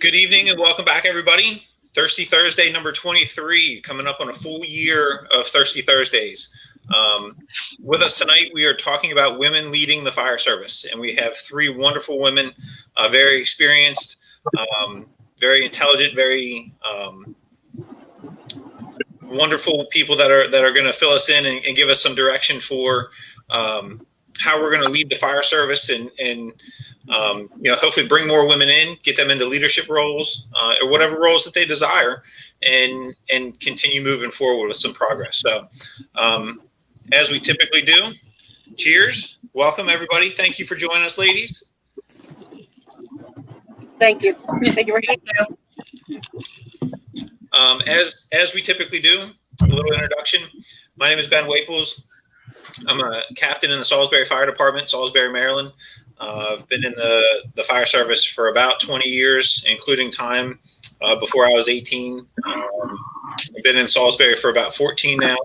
Good evening and welcome back, everybody. Thirsty Thursday number 23, coming up on a full year of Thirsty Thursdays. With us tonight, we are talking about women leading the fire service, and we have three wonderful women, very experienced, very intelligent, very wonderful people that are going to fill us in and give us some direction for how we're going to lead the fire service and hopefully bring more women in, get them into leadership roles or whatever roles that they desire, and continue moving forward with some progress. So as we typically do, cheers. Welcome, everybody. Thank you for joining us, ladies. Thank you. Thank you. As we typically do, a little introduction. My name is Ben Waples. I'm a captain in the Salisbury Fire Department, Salisbury, Maryland. I've been in the fire service for about 20 years, including time before I was 18. I've been in Salisbury for about 14 now,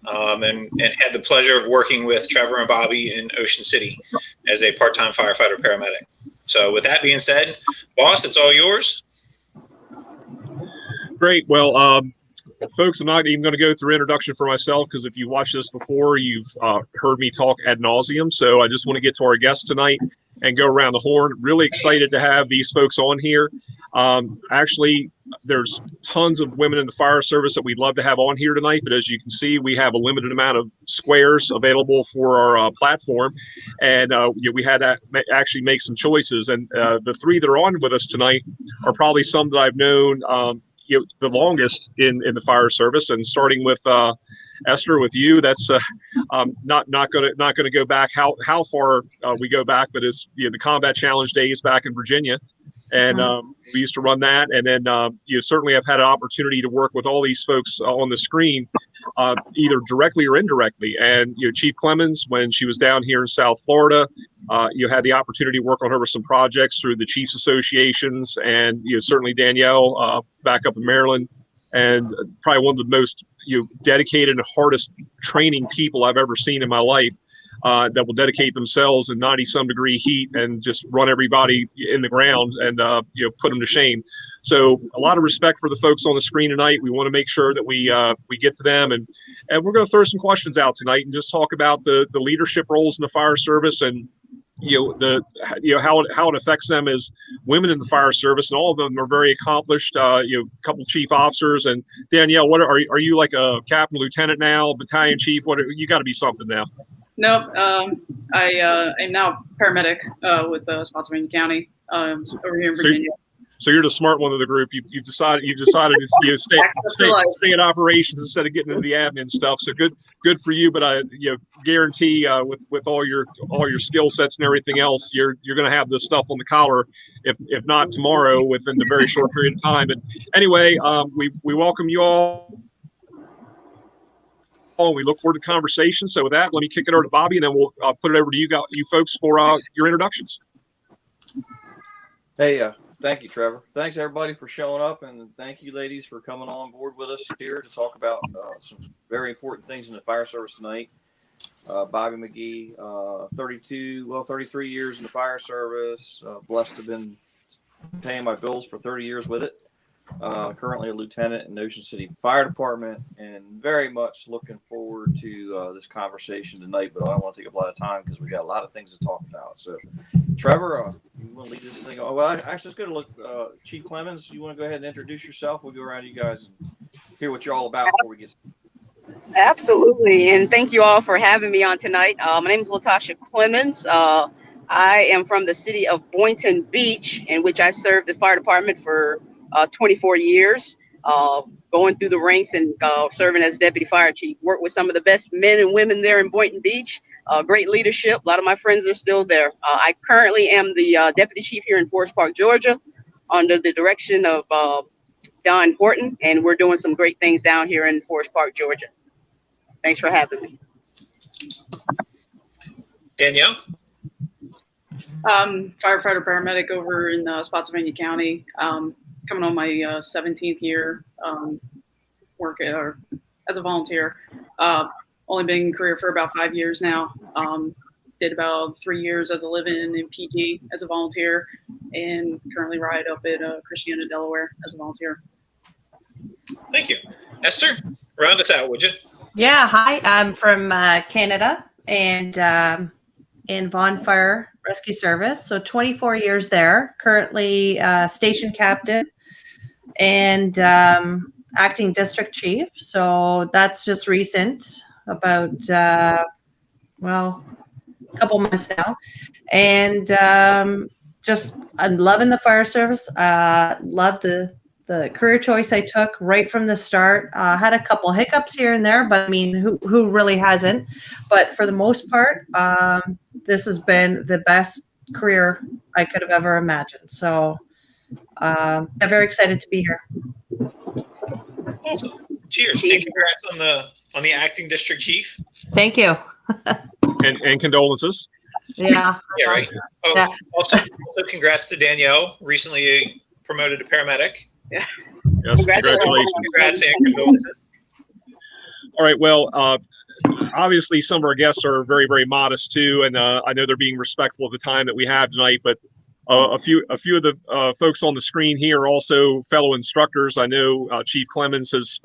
and had the pleasure of working with Trevor and Bobby in Ocean City as a part-time firefighter paramedic. So with that being said, boss, it's all yours. Great. Well, folks, I'm not even going to go through introduction for myself because if you watched this before, you've heard me talk ad nauseum. So I just want to get to our guests tonight and go around the horn. Really excited to have these folks on here. Actually, there's tons of women in the fire service that we'd love to have on here tonight. But as you can see, we have a limited amount of squares available for our platform. And we had to actually make some choices. And the three that are on with us tonight are probably some that I've known the longest in the fire service, and starting with Esther, with you, that's not going to go back how far we go back, but it's the combat challenge days back in Virginia, and we used to run that, and then you certainly have had an opportunity to work with all these folks on the screen, either directly or indirectly. And Chief Clemons, when she was down here in South Florida, you had the opportunity to work on her with some projects through the Chiefs Associations, and certainly Danielle back up in Maryland, and probably one of the most dedicated and hardest training people I've ever seen in my life, that will dedicate themselves in 90-some degree heat and just run everybody in the ground and put them to shame. So a lot of respect for the folks on the screen tonight. We want to make sure that we get to them, and we're going to throw some questions out tonight and just talk about the leadership roles in the fire service, and how it affects them as women in the fire service. And all of them are very accomplished. A couple chief officers. And Danielle, what are you, like a captain, lieutenant now, battalion chief? What you got to be something now? Nope. I am now paramedic with Spotsylvania County over here in Virginia. So you're the smart one of the group. You've decided to stay in operations instead of getting into the admin stuff. So good for you. But I guarantee with all your skill sets and everything else, you're going to have this stuff on the collar, if not tomorrow, within the very short period of time. And anyway, we welcome you all. We look forward to the conversation. So with that, let me kick it over to Bobby, and then we'll put it over to you folks for your introductions. Hey, thank you, Trevor. Thanks, everybody, for showing up, and thank you, ladies, for coming on board with us here to talk about some very important things in the fire service tonight. Bobby McGee, 33 years in the fire service, blessed to have been paying my bills for 30 years with it. Currently a lieutenant in Ocean City Fire Department, and very much looking forward to this conversation tonight, but I don't want to take up a lot of time because we got a lot of things to talk about. So, Trevor, you want to lead this thing? Oh, well, actually, let's go to look. Chief Clemons, you want to go ahead and introduce yourself? We'll go around you guys and hear what you're all about before we get started. Absolutely, and thank you all for having me on tonight. My name is Latosha Clemons. I am from the city of Boynton Beach, in which I served the fire department for 24 years, going through the ranks and serving as deputy fire chief. Worked with some of the best men and women there in Boynton Beach. Great leadership. A lot of my friends are still there. I currently am the deputy chief here in Forest Park, Georgia, under the direction of Don Horton, and we're doing some great things down here in Forest Park, Georgia. Thanks for having me. Danielle? Firefighter paramedic over in Spotsylvania County. Coming on my 17th year work as a volunteer. Only been in career for about 5 years now. Did about 3 years as a live-in in PG as a volunteer. and currently ride up at Christiana, Delaware as a volunteer. Thank you. Esther, round us out, would you? Yeah, hi. I'm from Canada and in Vaughan Fire Rescue Service. So 24 years there, currently station captain and acting district chief. So that's just recent, about, well, a couple months now. And just I'm loving the fire service. Love the career choice I took right from the start. Had a couple hiccups here and there, but I mean, who really hasn't? But for the most part, this has been the best career I could have ever imagined. So I'm very excited to be here. Awesome. Cheers. And congrats on the acting district chief. Thank you. And condolences. Yeah. Yeah, right. Oh, Yeah. also congrats to Danielle, recently promoted to paramedic. Yeah. Yes, congratulations. Congrats and condolences. All right. Well, obviously, some of our guests are very, very modest too, and I know they're being respectful of the time that we have tonight. But a few of the folks on the screen here are also fellow instructors. I know Chief Clemons has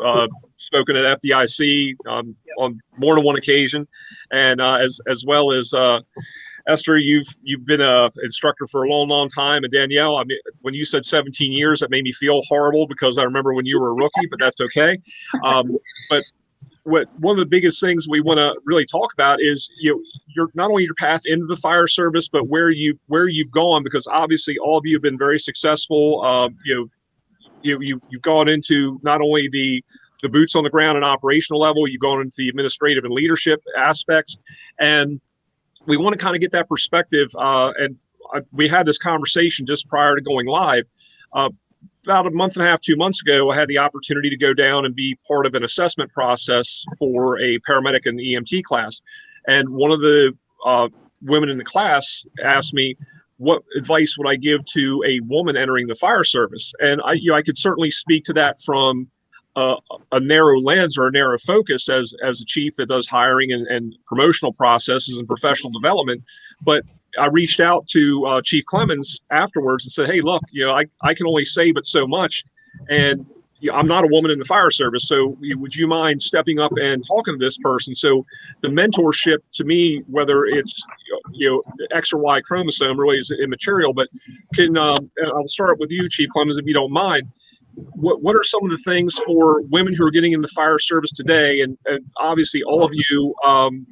spoken at FDIC on more than one occasion, and as well as Esther, you've been an instructor for a long, long time, and Danielle, I mean, when you said 17 years, it made me feel horrible because I remember when you were a rookie, but that's okay. But one of the biggest things we want to really talk about is you're not only your path into the fire service, but where you've gone, because obviously all of you have been very successful. You've gone into not only the boots on the ground and operational level, you've gone into the administrative and leadership aspects, and we want to kind of get that perspective. We had this conversation just prior to going live. About a month and a half, 2 months ago, I had the opportunity to go down and be part of an assessment process for a paramedic and EMT class. And one of the women in the class asked me, what advice would I give to a woman entering the fire service? And I could certainly speak to that from a narrow lens or a narrow focus as a chief that does hiring and promotional processes and professional development. But I reached out to Chief Clemons afterwards and said, hey, look, I can only say but so much. And I'm not a woman in the fire service. So would you mind stepping up and talking to this person? So the mentorship to me, whether it's, the X or Y chromosome really is immaterial, but I'll start with you, Chief Clemons, if you don't mind. What are some of the things for women who are getting in the fire service today? And obviously all of you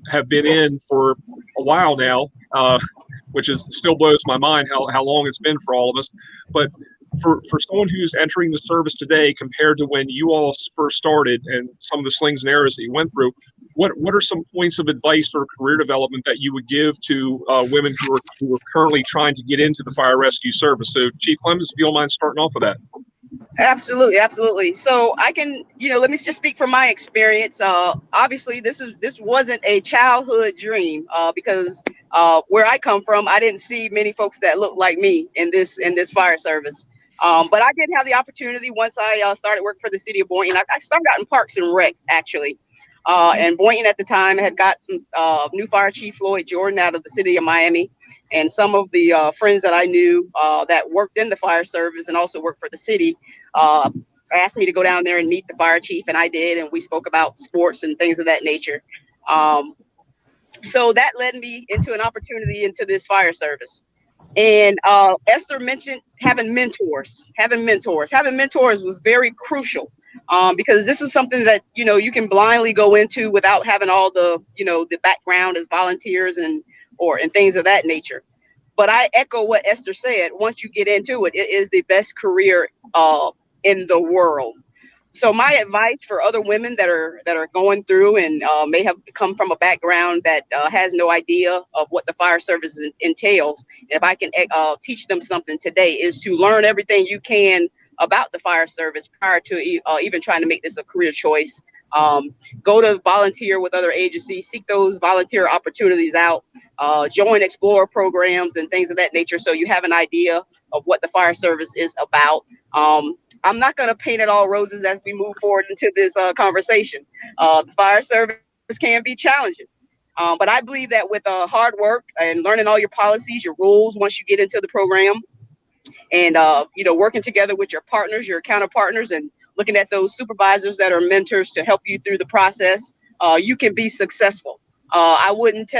have been in for a while now, which still blows my mind how long it's been for all of us. But for someone who's entering the service today compared to when you all first started and some of the slings and arrows that you went through, what are some points of advice or career development that you would give to women who are currently trying to get into the fire rescue service? So Chief Clemons, if you don't mind starting off with that. Absolutely. So I can, let me just speak from my experience. Obviously, this wasn't a childhood dream because where I come from, I didn't see many folks that looked like me in this fire service. But I did have the opportunity once I started working for the city of Boynton. I started out in Parks and Rec, actually. And Boynton at the time had got some new fire chief Floyd Jordan out of the city of Miami. And some of the friends that I knew that worked in the fire service and also worked for the city asked me to go down there and meet the fire chief, and I did, and we spoke about sports and things of that nature. So that led me into an opportunity into this fire service. And Esther mentioned having mentors. Having mentors was very crucial because this is something that, you can blindly go into without having all the, the background as volunteers and things of that nature. But I echo what Esther said. Once you get into it, it is the best career in the world. So my advice for other women that are going through and may have come from a background that has no idea of what the fire service entails, if I can teach them something today, is to learn everything you can about the fire service prior to even trying to make this a career choice. Go to volunteer with other agencies, seek those volunteer opportunities out, join Explorer programs and things of that nature so you have an idea of what the fire service is about. I'm not going to paint it all roses as we move forward into this conversation. The fire service can be challenging. But I believe that with hard work and learning all your policies, your rules, once you get into the program, and working together with your partners, your counterpartners, and looking at those supervisors that are mentors to help you through the process, you can be successful. I wouldn't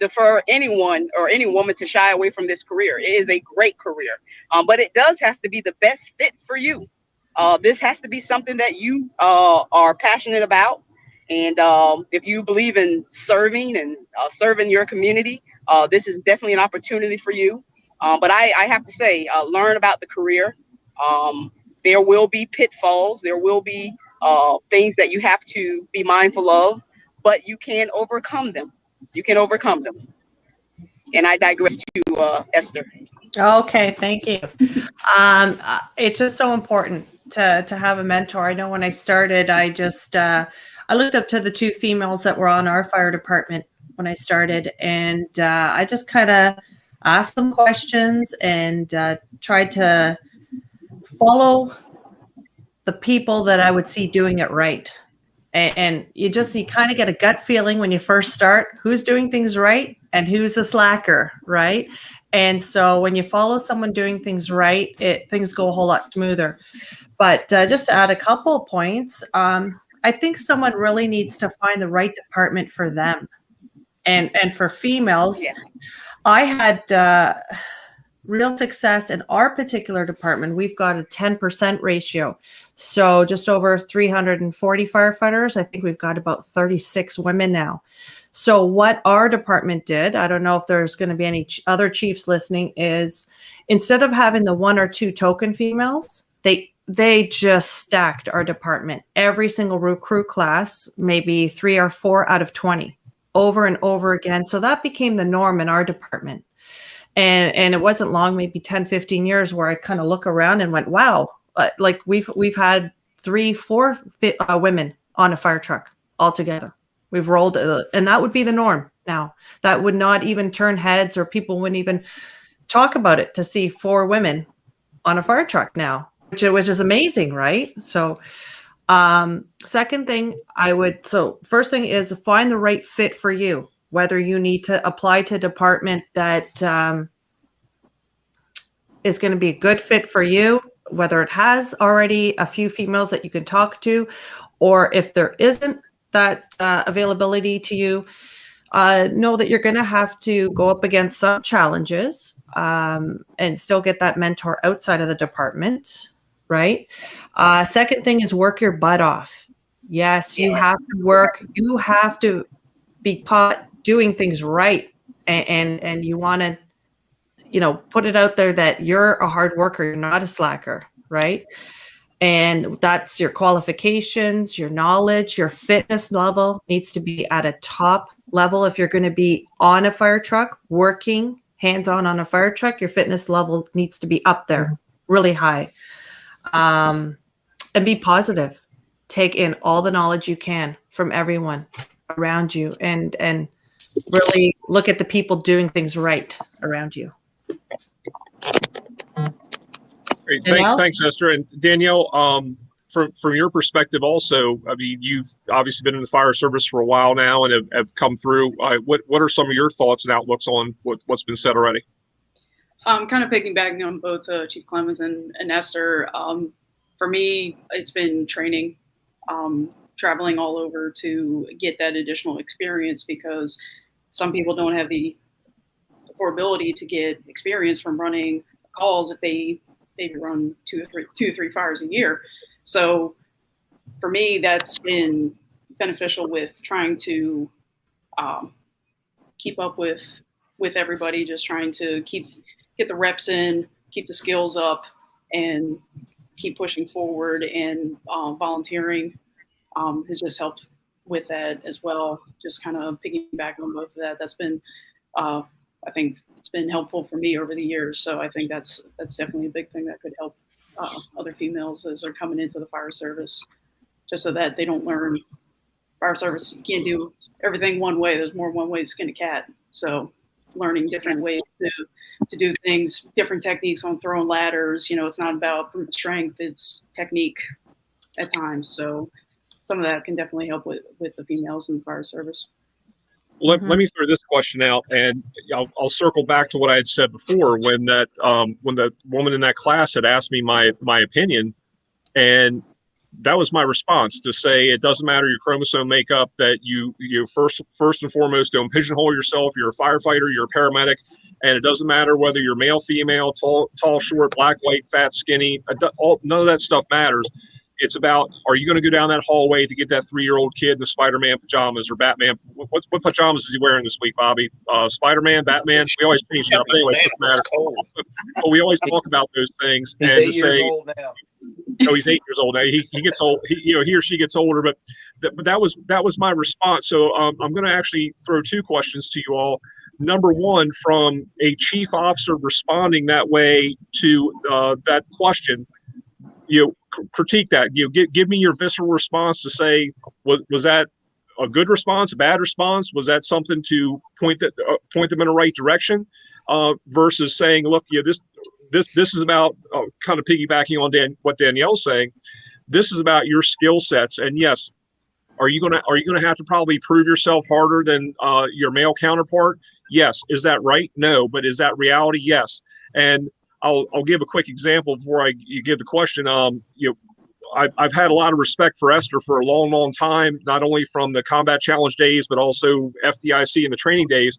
defer anyone or any woman to shy away from this career. It is a great career, but it does have to be the best fit for you. This has to be something that you are passionate about. And if you believe in serving and serving your community, this is definitely an opportunity for you. But I have to say, learn about the career. There will be pitfalls. There will be things that you have to be mindful of, but you can overcome them. You can overcome them. And I digress to Esther. Okay, thank you. It's just so important to have a mentor. I know when I started, I looked up to the two females that were on our fire department when I started, and I just kind of asked them questions and tried to follow the people that I would see doing it right. And you kind of get a gut feeling when you first start who's doing things right and who's the slacker, right? And so when you follow someone doing things right, things go a whole lot smoother. But just to add a couple of points, I think someone really needs to find the right department for them. And for females, yeah. I had real success in our particular department. We've got a 10% ratio. So just over 340 firefighters. I think we've got about 36 women now. So what our department did, I don't know if there's going to be any other chiefs listening, is instead of having the one or two token females, they just stacked our department. Every single recruit class, maybe 3 or 4 out of 20, over and over again. So that became the norm in our department. And it wasn't long, maybe 10, 15 years, where I kind of look around and went, wow, like we've had 3, 4 women on a fire truck altogether. We've rolled, and that would be the norm now. That would not even turn heads, or people wouldn't even talk about it to see 4 women on a fire truck now, which is amazing, right? So second thing first thing is find the right fit for you, whether you need to apply to a department that is going to be a good fit for you, whether it has already a few females that you can talk to, or if there isn't that availability to you, know that you're going to have to go up against some challenges and still get that mentor outside of the department, right? Second thing is work your butt off. Yes, you have to work. You have to be caught doing things right, and you want to, put it out there that you're a hard worker. You're not a slacker, right? And that's your qualifications, your knowledge, your fitness level needs to be at a top level. If you're going to be on a fire truck, working hands-on on a fire truck, your fitness level needs to be up there, really high. And be positive. Take in all the knowledge you can from everyone around you, and really look at the people doing things right around you. Great. Thanks, Esther. And Danielle, from your perspective also, I mean, you've obviously been in the fire service for a while now and have come through. What are some of your thoughts and outlooks on what's been said already? Kind of piggybacking on both Chief Clemons and Esther. For me, it's been training, traveling all over to get that additional experience, because some people don't have the affordability to get experience from running calls if they run two or three fires a year. So for me, that's been beneficial with trying to keep up with everybody, just trying to get the reps in, keep the skills up, and keep pushing forward. And volunteering has just helped with that as well. Just kind of piggyback on both of that. That's been, I think it's been helpful for me over the years. So I think that's definitely a big thing that could help other females as they're coming into the fire service, just so that they don't learn fire service. You can't do everything one way. There's more one way to skin a cat. So learning different ways to do things, different techniques on throwing ladders. It's not about brute strength, it's technique at times. So some of that can definitely help with the females in the fire service. Let me throw this question out, and I'll circle back to what I had said before when the woman in that class had asked me my opinion, and that was my response, to say it doesn't matter your chromosome makeup, that you first and foremost don't pigeonhole yourself. You're a firefighter, you're a paramedic, and it doesn't matter whether you're male, female, tall, short, black, white, fat, skinny. None of that stuff matters. It's about, are you going to go down that hallway to get that 3-year-old kid in the Spider-Man pajamas or Batman? What pajamas is he wearing this week, Bobby? Spider-Man, Batman? We always change it up. Anyway, it doesn't matter. But we always talk about those things. He's and 8 to years say, old now. oh, he's 8 years old now. He gets old. He or she gets older. But that was my response. So I'm going to actually throw 2 questions to you all. Number one, from a chief officer responding that way to that question, critique that. Give me your visceral response to say, was that a good response, a bad response? Was that something to point them in the right direction? Versus saying, look, this is about kind of piggybacking on what Danielle's saying. This is about your skill sets, and yes, are you gonna have to probably prove yourself harder than your male counterpart? Yes. Is that right? No. But is that reality? Yes. And I'll give a quick example before you give the question. I've had a lot of respect for Esther for a long, long time, not only from the combat challenge days, but also FDIC and the training days.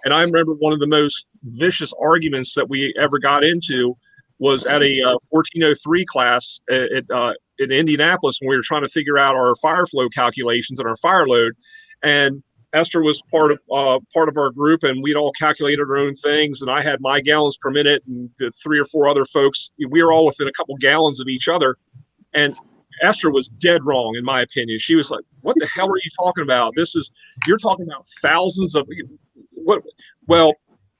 And I remember one of the most vicious arguments that we ever got into was at a 1403 class in Indianapolis, when we were trying to figure out our fire flow calculations and our fire load. And Esther was part of our group, and we'd all calculated our own things. And I had my gallons per minute, and the 3 or 4 other folks, we were all within a couple gallons of each other. And Esther was dead wrong, in my opinion. She was like, "What the hell are you talking about? You're talking about thousands of what?" Well,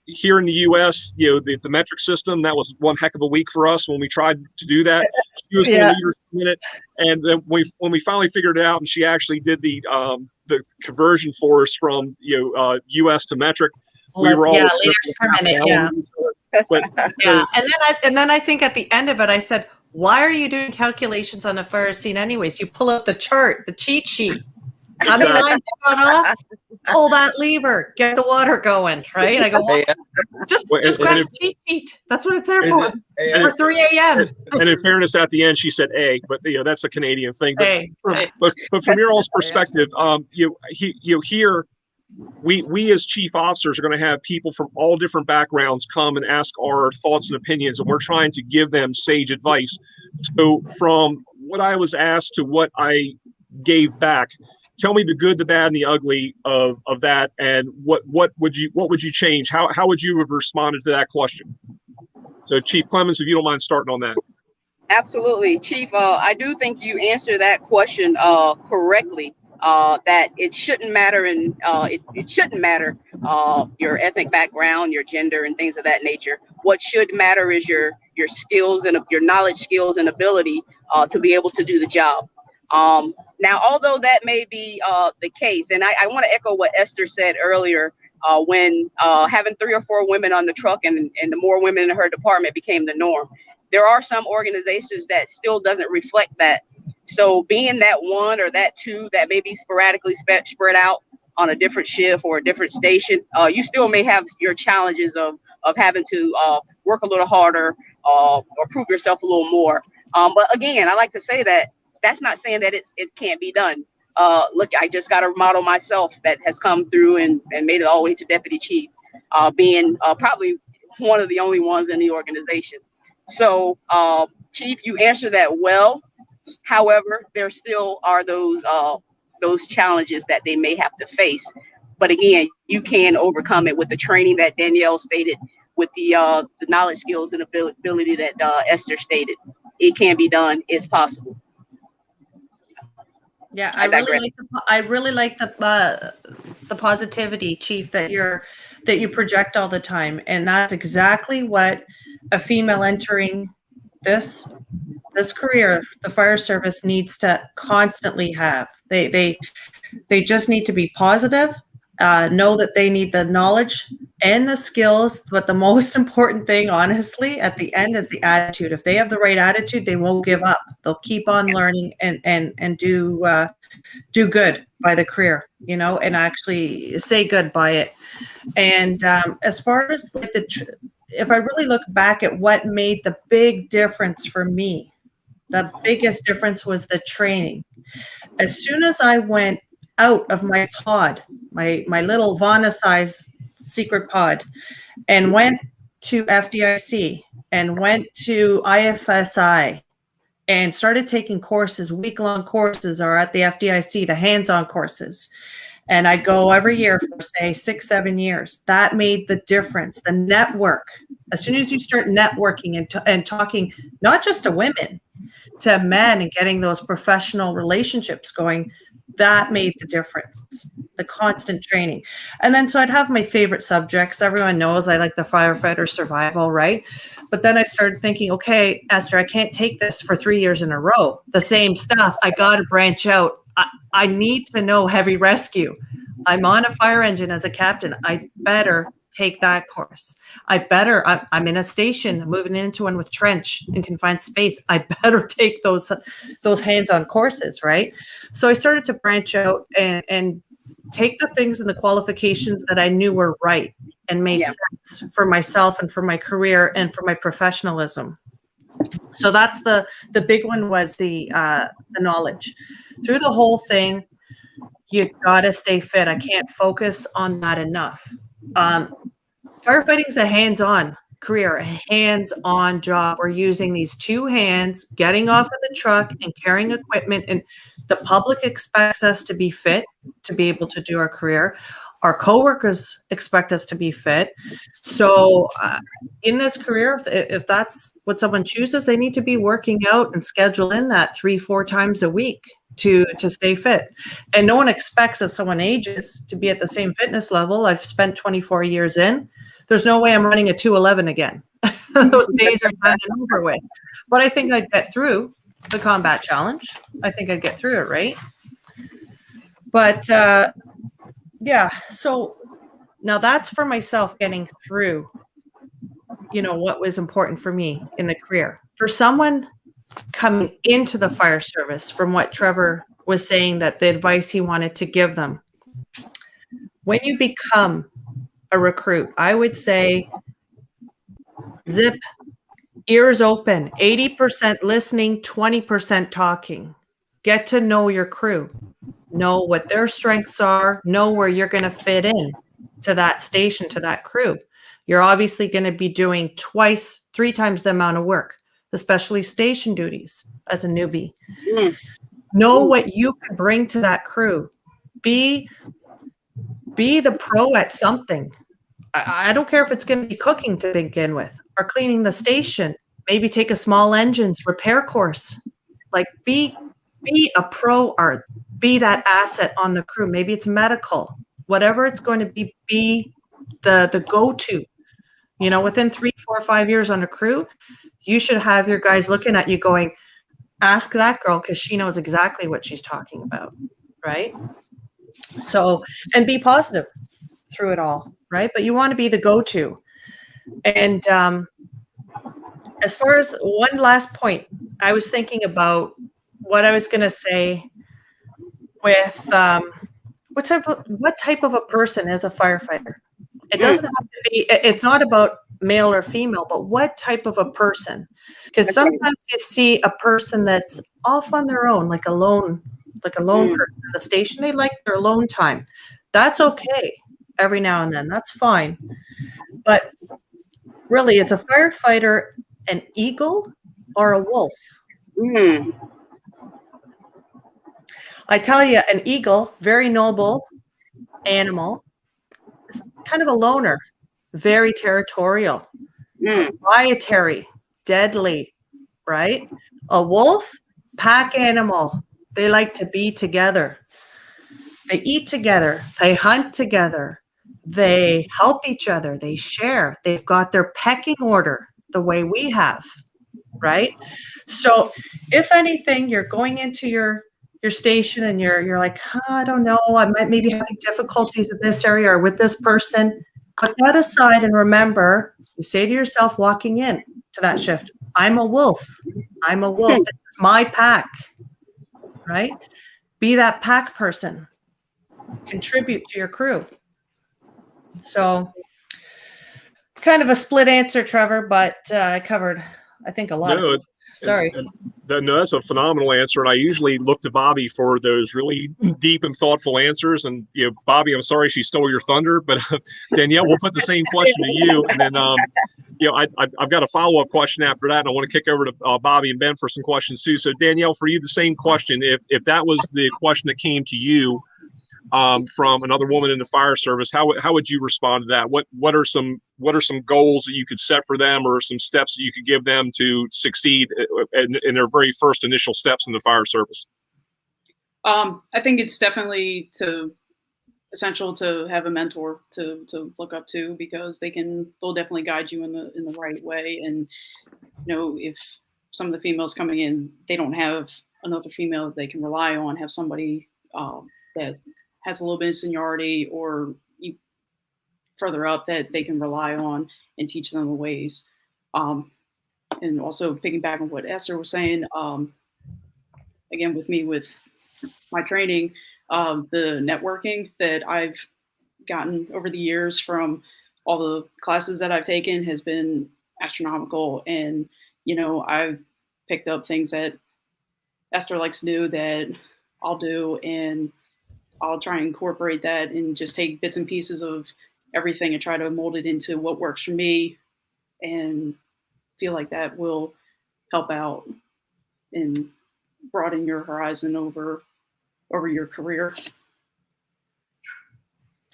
here in the U.S., the metric system, that was one heck of a week for us when we tried to do that. She was going to lead us a minute, and then when we finally figured it out, and she actually did the conversion for us from U.S. to metric, we were all liters per minute, yeah. But, yeah, and then I think at the end of it, I said, "Why are you doing calculations on a fire scene anyways? You pull out the chart, the cheat sheet. How many lines you got off? Pull that lever, get the water going, right?" I go, just grab the cheat sheet. That's what it's there for. For 3 a.m. And in fairness, at the end, she said "a," but that's a Canadian thing. But from your all's perspective, here we as chief officers are going to have people from all different backgrounds come and ask our thoughts and opinions, and we're trying to give them sage advice. So from what I was asked to what I gave back, tell me the good, the bad, and the ugly of that, and what would you change? How would you have responded to that question? So Chief Clemons, if you don't mind starting on that. Absolutely, Chief. I do think you answered that question correctly. That it shouldn't matter, and it shouldn't matter your ethnic background, your gender, and things of that nature. What should matter is your skills and your knowledge, skills, and ability to be able to do the job. Now, although that may be the case, and I want to echo what Esther said earlier, when having 3 or 4 women on the truck and the more women in her department became the norm. There are some organizations that still doesn't reflect that. So being that 1 or that 2 that may be sporadically spread out on a different shift or a different station, you still may have your challenges of having to work a little harder or prove yourself a little more. But again, I like to say that that's not saying that it can't be done. Look, I just got a model myself that has come through and made it all the way to deputy chief, being probably one of the only ones in the organization. So, Chief, you answered that well. However, there still are those challenges that they may have to face. But again, you can overcome it with the training that Danielle stated, with the knowledge, skills, and ability that Esther stated. It can be done. It's possible. Yeah, I really like the positivity, Chief, that you project all the time, and that's exactly what a female entering this career, the fire service, needs to constantly have. They just need to be positive know that they need the knowledge and the skills, but the most important thing, honestly, at the end is the attitude. If they have the right attitude, they won't give up. They'll keep on learning and do good by the career, you know, and actually say good by it. And as far as like if I really look back at what made the big difference for me, the biggest difference was the training. As soon as I went out of my pod, my little Vaughan size secret pod, and went to FDIC and went to IFSI and started taking courses, week-long courses, or at the FDIC, the hands-on courses. And I'd go every year for, say, 6-7 years. That made the difference. The network. As soon as you start networking and talking, not just to women, to men, and getting those professional relationships going, that made the difference. The constant training. And then so I'd have my favorite subjects. Everyone knows I like the firefighter survival, right? But then I started thinking, okay, Esther, I can't take this for 3 years in a row. The same stuff. I got to branch out. I need to know heavy rescue. I'm on a fire engine as a captain. I better take that course. I'm in a station, moving into one with trench and confined space. I better take those hands-on courses, right? So I started to branch out and take the things and the qualifications that I knew were right and made sense for myself and for my career and for my professionalism. So that's the big one, was the knowledge. Through the whole thing, you gotta stay fit. I can't focus on that enough. Firefighting is a hands-on career, a hands-on job. We're using these two hands, getting off of the truck and carrying equipment, and the public expects us to be fit to be able to do our career. Our coworkers expect us to be fit. So in this career, if that's what someone chooses, they need to be working out and schedule in that 3-4 times a week to stay fit. And no one expects, as someone ages, to be at the same fitness level. I've spent 24 years in. There's no way I'm running a 211 again. Those days are done and over with. But I think I'd get through the combat challenge. I think I'd get through it, right? But yeah, so now that's for myself, getting through, you know, what was important for me in the career. For someone coming into the fire service, from what Trevor was saying, that the advice he wanted to give them, when you become a recruit, I would say zip, ears open, 80% listening, 20% talking. Get to know your crew. Know what their strengths are, know where you're going to fit in to that station, to that crew. You're obviously going to be doing 2-3 times the amount of work, especially station duties as a newbie. Know what you can bring to that crew. Be the pro at something. I don't care if it's going to be cooking to begin with, or cleaning the station. Maybe take a small engines repair course. Like be a pro, or be that asset on the crew. Maybe it's medical, whatever it's going to be the go-to. You know, within 3, 4, 5 years on a crew, you should have your guys looking at you going, ask that girl, because she knows exactly what she's talking about, right? So, and be positive through it all, right? But you want to be the go-to. And as far as one last point, I was thinking about what I was going to say with what type of a person is a firefighter. It doesn't have to be, it's not about male or female, but what type of a person. Because sometimes you see a person that's off on their own, like a lone person at the station. They like their alone time. That's okay every now and then. That's fine. But really, is a firefighter an eagle or a wolf? I tell you, an eagle, very noble animal, is kind of a loner, very territorial, proprietary, deadly, right? A wolf, pack animal. They like to be together. They eat together. They hunt together. They help each other. They share. They've got their pecking order the way we have, right? So if anything, you're going into your your station and you're like, I don't know, I might maybe having difficulties in this area or with this person. Put that aside and remember, you say to yourself walking in to that shift, I'm a wolf. I'm a wolf. It's my pack, right? Be that pack person. Contribute to your crew. So kind of a split answer, Trevor, but I covered, I think, a lot of it. Sorry. No, that's a phenomenal answer. And I usually look to Bobby for those really deep and thoughtful answers. And, Bobby, I'm sorry she stole your thunder, but Danielle, we'll put the same question to you. And then, I've got a follow-up question after that. And I want to kick over to Bobby and Ben for some questions too. So Danielle, for you, the same question. If that was the question that came to you from another woman in the fire service, how would you respond to that? What are some goals that you could set for them, or some steps that you could give them to succeed in their very first initial steps in the fire service? I think it's definitely essential to have a mentor to look up to, because they'll definitely guide you in the right way. And if some of the females coming in, they don't have another female that they can rely on, have somebody that has a little bit of seniority or further up that they can rely on and teach them the ways. And also piggyback on what Esther was saying, again, with my training, the networking that I've gotten over the years from all the classes that I've taken has been astronomical. And, I've picked up things that Esther likes to do that I'll do, and I'll try and incorporate that and just take bits and pieces of everything and try to mold it into what works for me, and feel like that will help out and broaden your horizon over your career.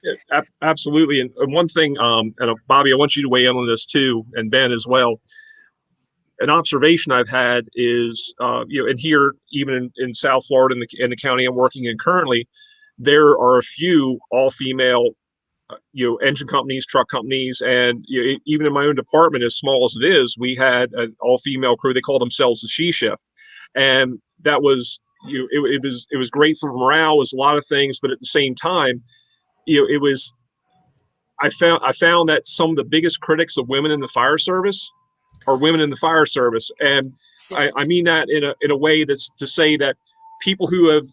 Yeah, absolutely. And one thing, and Bobby, I want you to weigh in on this too, and Ben as well. An observation I've had is, and here, even in South Florida, in the county I'm working in currently, there are a few all-female, engine companies, truck companies, and even in my own department, as small as it is, we had an all-female crew. They call themselves the She Shift, and that was, it was great for morale. It was a lot of things, but at the same time, it was. I found that some of the biggest critics of women in the fire service are women in the fire service, and I mean that in a way that's to say that people who have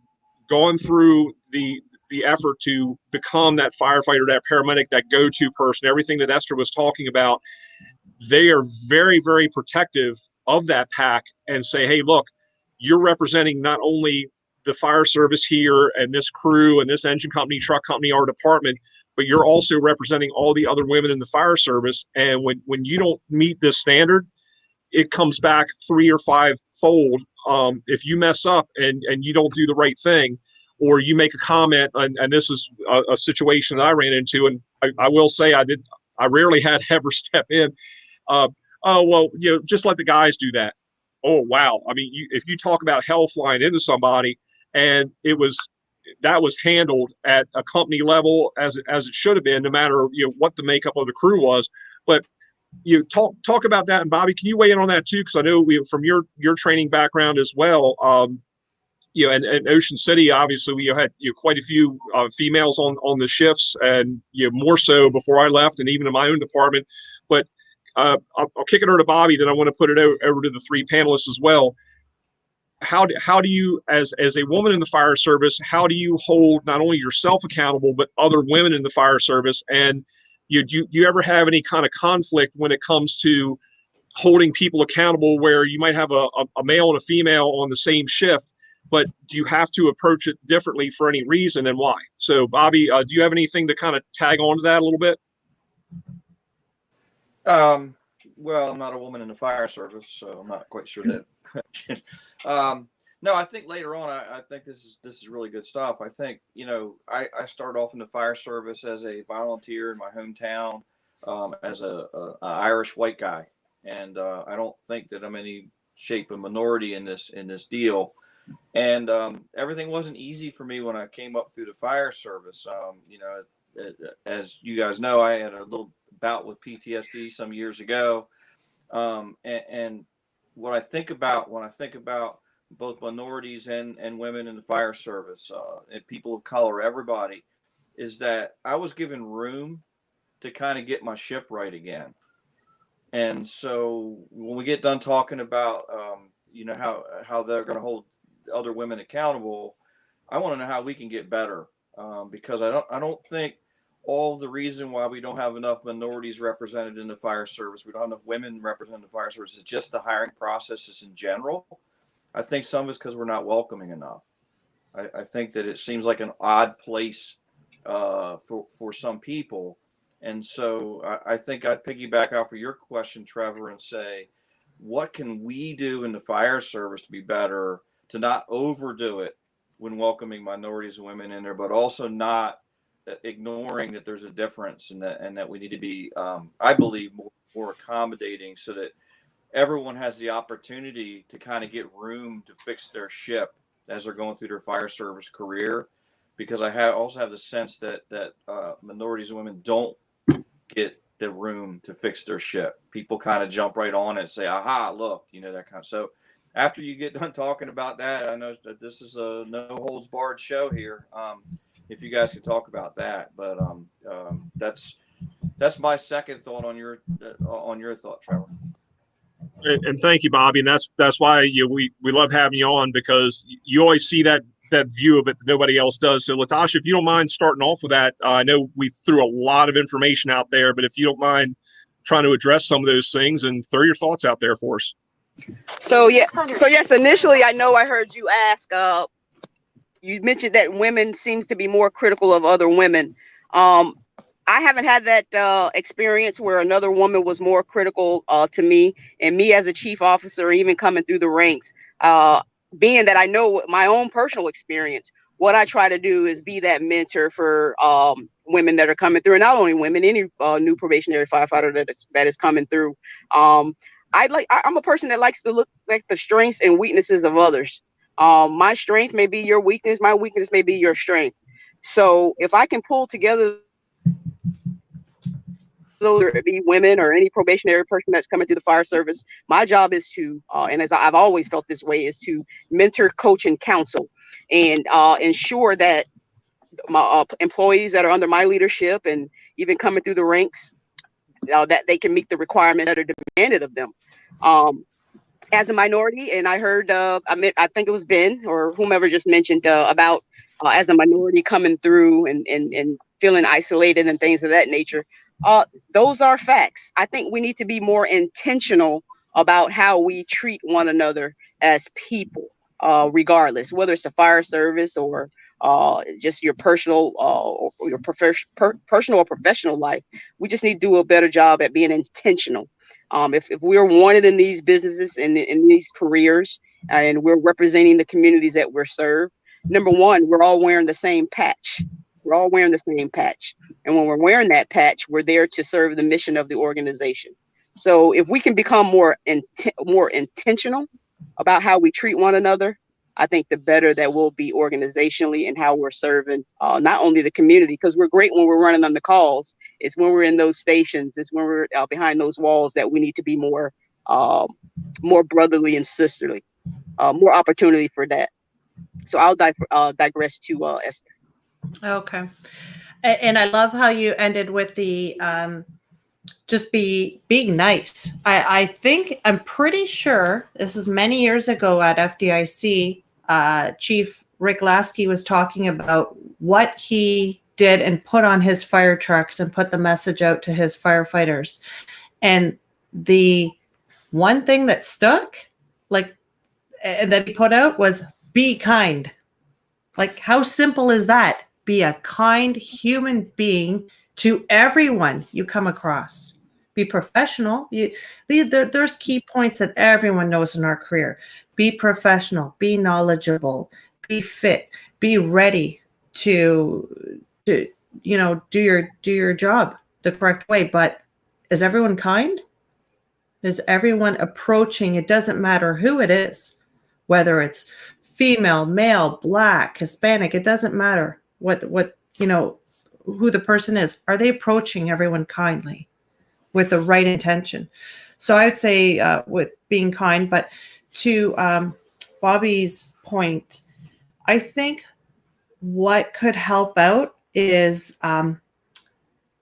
gone through the effort to become that firefighter, that paramedic, that go-to person, everything that Esther was talking about, they are very, very protective of that pack and say, hey, look, you're representing not only the fire service here and this crew and this engine company, truck company, our department, but you're also representing all the other women in the fire service. And when you don't meet this standard, it comes back 3 or 5 fold. If you mess up and you don't do the right thing, or you make a comment, and this is a situation that I ran into, and I will say I rarely had ever step in. Oh, well, just let the guys do that. Oh, wow. I mean, if you talk about hell flying into somebody, and that was handled at a company level as it should have been, no matter what the makeup of the crew was. But talk about that, and Bobby, can you weigh in on that too? Because I know from your training background as well. And Ocean City, obviously, we had quite a few females on the shifts, and more so before I left, and even in my own department. But I'll kick it over to Bobby. Then I want to put it over to the 3 panelists as well. How do you, as a woman in the fire service, how do you hold not only yourself accountable, but other women in the fire service? And do you ever have any kind of conflict when it comes to holding people accountable, where you might have a male and a female on the same shift, but do you have to approach it differently for any reason, and why? So Bobby, do you have anything to kind of tag on to that a little bit? Well, I'm not a woman in the fire service, so I'm not quite sure that. No, I think later on, I think this is really good stuff. I think, I started off in the fire service as a volunteer in my hometown, as a Irish white guy. And I don't think that I'm any shape a minority in this deal. And everything wasn't easy for me when I came up through the fire service. As you guys know, I had a little bout with PTSD some years ago. And what I think about when I think about both minorities and women in the fire service, and people of color, everybody, is that I was given room to kind of get my ship right again. And so when we get done talking about, how they're going to hold other women accountable, I want to know how we can get better, because I don't think all the reason why we don't have enough minorities represented in the fire service, we don't have enough women represented in the fire service, is just the hiring processes in general. I think some of it's because we're not welcoming enough. I think that it seems like an odd place for some people. And so I think I'd piggyback off of your question, Trevor, and say, what can we do in the fire service to be better, to not overdo it when welcoming minorities and women in there, but also not ignoring that there's a difference, and that we need to be, I believe, more accommodating, so that everyone has the opportunity to kind of get room to fix their ship as they're going through their fire service career. Because I also have the sense that minorities and women don't get the room to fix their ship. People kind of jump right on it and say, aha, look, that kind of. So after you get done talking about that, I know that this is a no holds barred show here. If you guys could talk about that, but that's my second thought on your thought, Trevor. And thank you, Bobby. And that's why we love having you on, because you always see that view of it that nobody else does. So Latosha, if you don't mind starting off with that, I know we threw a lot of information out there, but if you don't mind trying to address some of those things and throw your thoughts out there for us. So yes, initially I know I heard you ask, you mentioned that women seems to be more critical of other women. I haven't had that experience where another woman was more critical to me, and me as a chief officer, even coming through the ranks, being that I know my own personal experience, what I try to do is be that mentor for women that are coming through, and not only women, any new probationary firefighter that is coming through. I'm a person that likes to look like the strengths and weaknesses of others. My strength may be your weakness. My weakness may be your strength. So if I can pull together, whether it be women or any probationary person that's coming through the fire service, my job is to, and as I've always felt this way, is to mentor, coach, and counsel, and ensure that my employees that are under my leadership and even coming through the ranks, that they can meet the requirements that are demanded of them. As a minority, and I heard, I think it was Ben or whomever just mentioned about as a minority coming through and feeling isolated and things of that nature. Those are facts. I think we need to be more intentional about how we treat one another as people, regardless, whether it's the fire service or just your personal or your personal or professional life. We just need to do a better job at being intentional. If we're wanted in these businesses and in these careers, and we're representing the communities that we're served, number one, we're all wearing the same patch. We're all wearing the same patch. And when we're wearing that patch, we're there to serve the mission of the organization. So if we can become more intentional about how we treat one another, I think the better that we'll be organizationally and how we're serving not only the community, because we're great when we're running on the calls. It's when we're in those stations, it's when we're behind those walls that we need to be more brotherly and sisterly, more opportunity for that. So I'll digress to Esther. Okay. And I love how you ended with the just being nice. I'm pretty sure this is many years ago at FDIC, Chief Rick Lasky was talking about what he did and put on his fire trucks and put the message out to his firefighters. And the one thing that stuck, and that he put out, was be kind. Like, how simple is that? Be a kind human being to everyone you come across. Be professional. There's key points that everyone knows in our career. Be professional. Be knowledgeable. Be fit. Be ready to do your job the correct way. But is everyone kind? Is everyone approaching? It doesn't matter who it is, whether it's female, male, Black, Hispanic. It doesn't matter what who the person is. Are they approaching everyone kindly with the right intention? So I would say with being kind, but to Bobby's point, I think what could help out is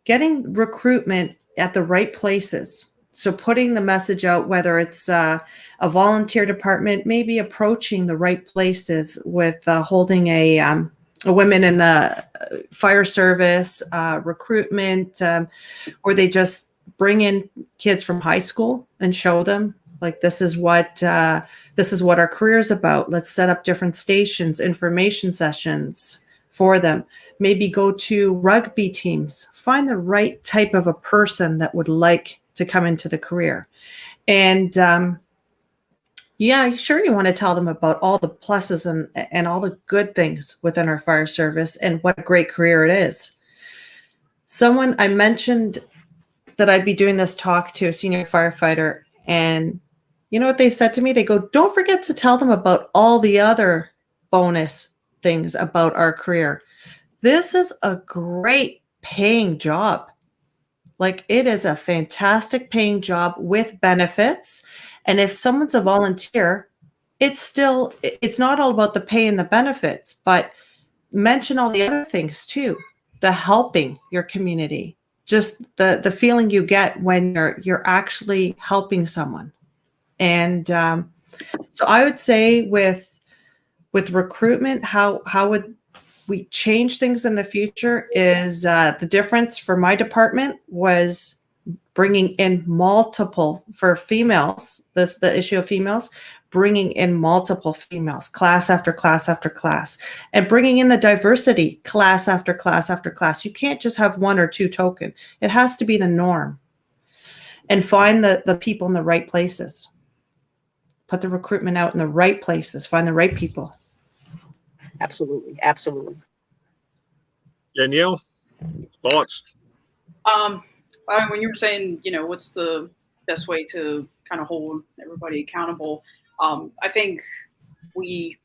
getting recruitment at the right places. So putting the message out, whether it's a volunteer department, maybe approaching the right places with holding a women in the fire service, recruitment, or they just bring in kids from high school and show them, like, this is what our career is about. Let's set up different stations, information sessions for them. Maybe go to rugby teams. Find the right type of a person that would like to come into the career. And yeah, sure, you want to tell them about all the pluses and all the good things within our fire service and what a great career it is. I mentioned that I'd be doing this talk to a senior firefighter, and you know what they said to me? They go, don't forget to tell them about all the other bonus things about our career. This is a great paying job. Like, it is a fantastic paying job with benefits. And if someone's a volunteer, it's not all about the pay and the benefits, but mention all the other things too. The helping your community, just the feeling you get when you're actually helping someone. And so I would say with recruitment, how would we change things in the future is the difference for my department was bringing in multiple for females. The issue of females, bringing in multiple females, class after class after class, and bringing in the diversity, class after class after class. You can't just have one or two token. It has to be the norm. And find the people in the right places. Put the recruitment out in the right places. Find the right people. Absolutely. Absolutely. Danielle, thoughts? When you were saying, what's the best way to kind of hold everybody accountable, I think we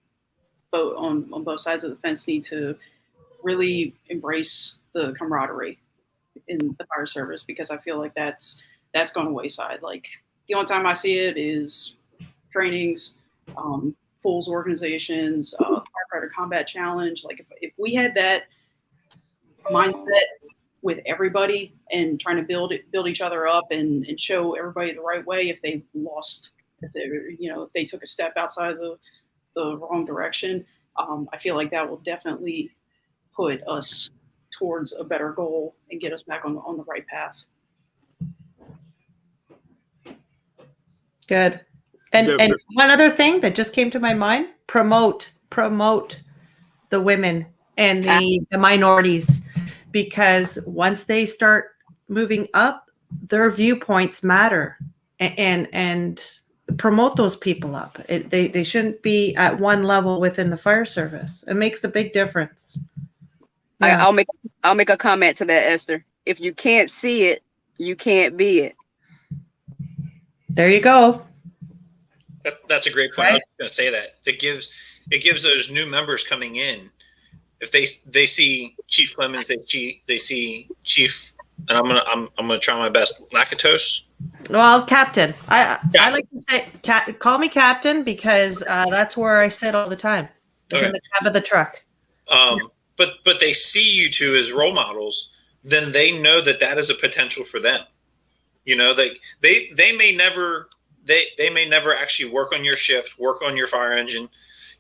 both on both sides of the fence need to really embrace the camaraderie in the fire service, because I feel like that's gone wayside. Like, the only time I see it is trainings, Fools organizations, Firefighter Combat Challenge. Like, if we had that mindset with everybody and trying to build each other up and show everybody the right way, if they took a step outside the wrong direction, I feel like that will definitely put us towards a better goal and get us back on the right path. Good. And one other thing that just came to my mind, promote the women and the minorities, because once they start moving up, their viewpoints matter, and promote those people up. They shouldn't be at one level within the fire service. It makes a big difference. Yeah. I'll make a comment to that, Esther. If you can't see it, you can't be it. There you go. That's a great point. Right? I was going to say that. It gives those new members coming in, if they see Chief Clemons, they see Chief, and I'm gonna try my best, Lakatos. Well, Captain. I like to say call me Captain, because that's where I sit all the time. It's in the cab of the truck. But they see you two as role models, then they know that is a potential for them. They may never actually work on your shift, work on your fire engine.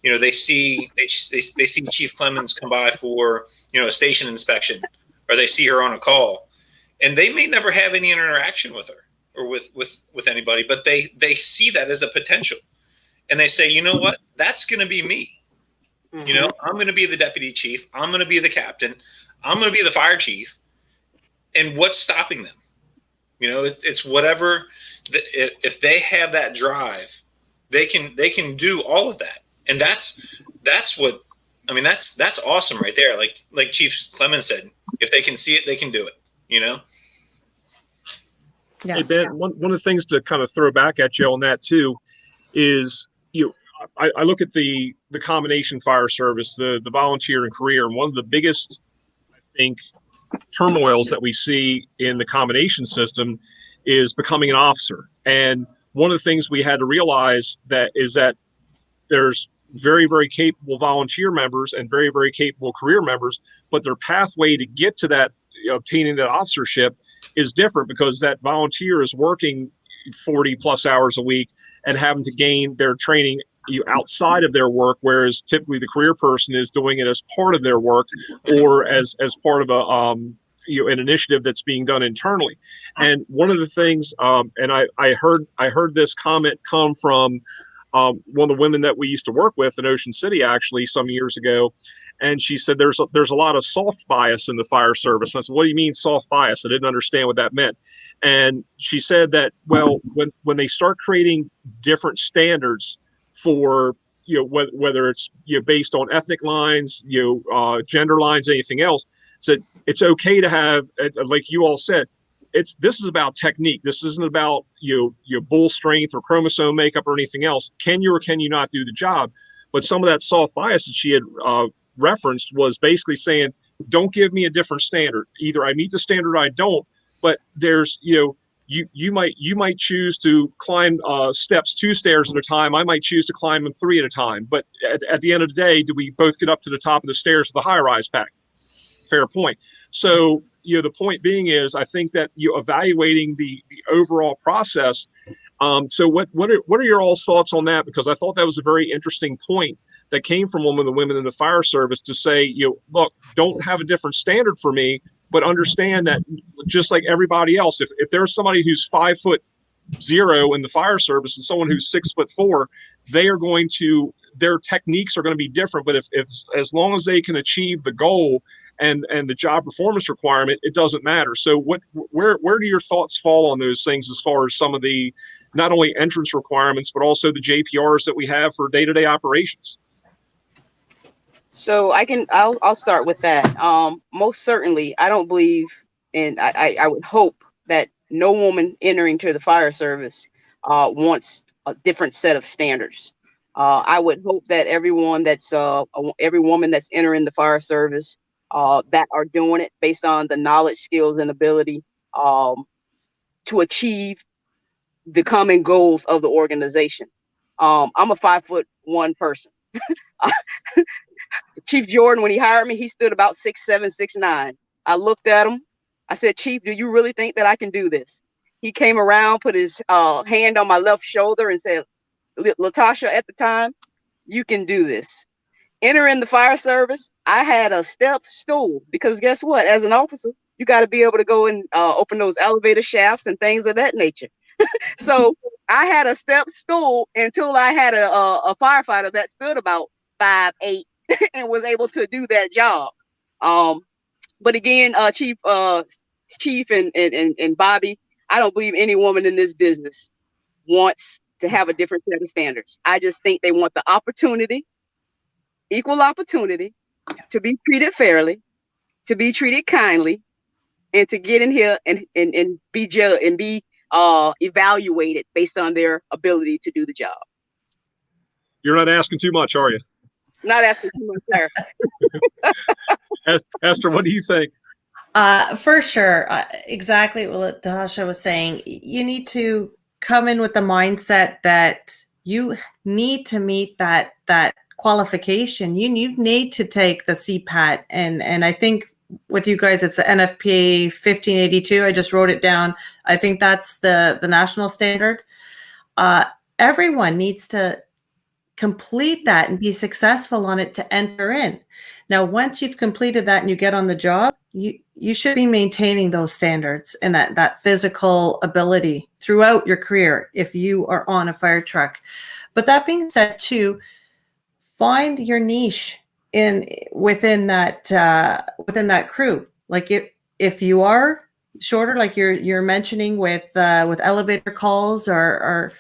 They see Chief Clemons come by for, a station inspection, or they see her on a call, and they may never have any interaction with her or with anybody, but they see that as a potential, and they say, you know what, that's going to be me. Mm-hmm. I'm going to be the deputy chief. I'm going to be the captain. I'm going to be the fire chief. And what's stopping them? It's whatever. If they have that drive, they can do all of that. And that's what, that's awesome right there. Like Chief Clemons said, if they can see it, they can do it, Yeah. Hey, Ben, one of the things to kind of throw back at you on that too is, I look at the combination fire service, the volunteer and career, and one of the biggest, I think, turmoils that we see in the combination system is becoming an officer. And one of the things we had to realize is that there's very, very capable volunteer members and very, very capable career members, but their pathway to get to that, obtaining that officership is different because that volunteer is working 40 plus hours a week and having to gain their training outside of their work, whereas typically the career person is doing it as part of their work or as part of an initiative that's being done internally. And one of the things, and I heard this comment come from one of the women that we used to work with in Ocean City, actually, some years ago. And she said, there's a lot of soft bias in the fire service. And I said, what do you mean soft bias? I didn't understand what that meant. And she said that, well, when they start creating different standards for, whether it's based on ethnic lines, gender lines, anything else, said it's okay to have, like you all said, this is about technique. This isn't about your bull strength or chromosome makeup or anything else. Can you or can you not do the job? But some of that soft bias that she had referenced was basically saying, don't give me a different standard. Either I meet the standard or I don't. But there's you might choose to climb steps 2 stairs at a time. I might choose to climb them 3 at a time. But at the end of the day, do we both get up to the top of the stairs of the high-rise pack? Fair point. So the point being is, I think that evaluating the overall process. So what are your all's thoughts on that? Because I thought that was a very interesting point that came from one of the women in the fire service to say, look, don't have a different standard for me, but understand that just like everybody else, if there's somebody who's 5'0" in the fire service and someone who's 6'4", their techniques are going to be different. But if as long as they can achieve the goal and the job performance requirement, it doesn't matter. So where do your thoughts fall on those things as far as some of the not only entrance requirements, but also the JPRs that we have for day-to-day operations? So I'll start with that. Most certainly, I don't believe, and I would hope that no woman entering to the fire service wants a different set of standards. I would hope that every woman that's entering the fire service that are doing it based on the knowledge, skills, and ability to achieve the common goals of the organization. I'm a 5'1" person. Chief Jordan, when he hired me, he stood about 6'7", 6'9". I looked at him. I said, Chief, do you really think that I can do this? He came around, put his hand on my left shoulder and said, Latosha, at the time, you can do this. Entering the fire service, I had a step stool because guess what? As an officer, you got to be able to go and open those elevator shafts and things of that nature. So I had a step stool until I had a firefighter that stood about 5'8" and was able to do that job. But again, Chief and Bobby, I don't believe any woman in this business wants to have a different set of standards. I just think they want the opportunity, equal opportunity, to be treated fairly, to be treated kindly, and to get in here and be judged and be evaluated based on their ability to do the job. You're not asking too much, are you? Not asking too much, sir. Esther, what do you think? For sure. Exactly what Latosha was saying. You need to come in with the mindset that you need to meet that qualification. You need to take the CPAT. And I think with you guys, it's the NFPA 1582. I just wrote it down. I think that's the national standard. Everyone needs to complete that and be successful on it to enter in. Now, once you've completed that and you get on the job, you should be maintaining those standards and that physical ability throughout your career if you are on a fire truck. But that being said, too, find your niche within that crew. Like if you are shorter, like you're mentioning with elevator calls, or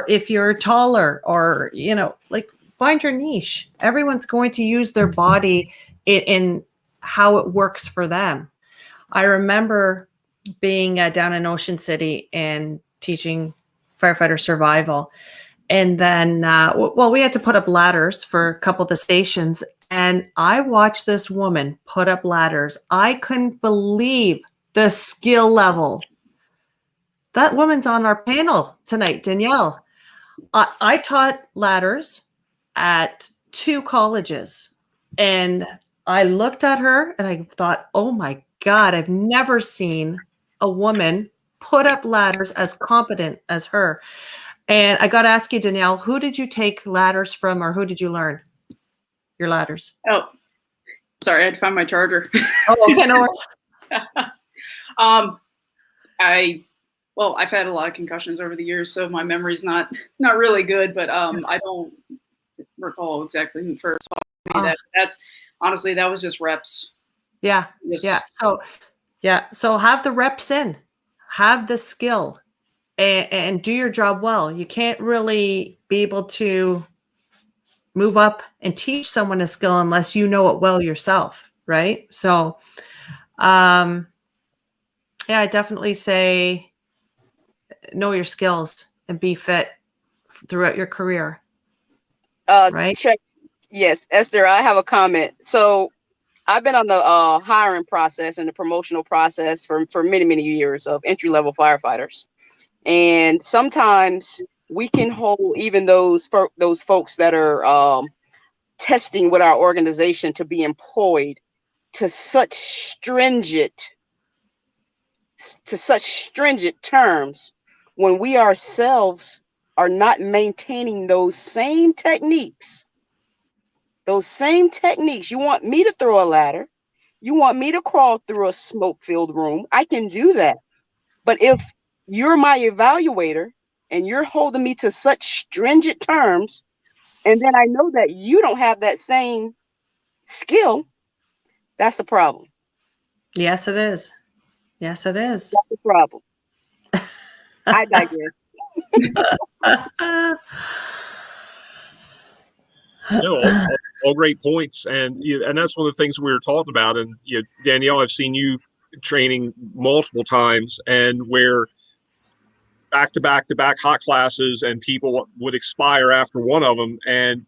if you're taller, or like find your niche. Everyone's going to use their body in how it works for them. I remember being down in Ocean City and teaching firefighter survival. And then, we had to put up ladders for a couple of the stations. And I watched this woman put up ladders. I couldn't believe the skill level. That woman's on our panel tonight, Danielle. I taught ladders at 2 colleges. And I looked at her and I thought, oh my God, I've never seen a woman put up ladders as competent as her. And I got to ask you, Danielle, who did you take ladders from, or who did you learn your ladders? Oh, sorry, I had to find my charger. Oh, okay, no worries. I've had a lot of concussions over the years, so my memory's not really good, but I don't recall exactly who first taught me that. That's honestly, that was just reps. Yeah. So have the reps in, have the skill, and do your job well. You can't really be able to move up and teach someone a skill unless you know it well yourself, right? So, yeah, I definitely say know your skills and be fit throughout your career. Right? Check. Yes, Esther, I have a comment. So I've been on the hiring process and the promotional process for many, many years of entry-level firefighters. And sometimes we can hold even those folks that are testing with our organization to be employed to such stringent terms when we ourselves are not maintaining those same techniques. You want me to throw a ladder, you want me to crawl through a smoke-filled room, I can do that. But if you're my evaluator and you're holding me to such stringent terms, and then I know that you don't have that same skill, that's a problem. Yes, it is. Yes, it is. That's a problem. I digress. No, all great points, and that's one of the things we were talking about. And Danielle, I've seen you training multiple times, and where back to back hot classes, and people would expire after one of them, and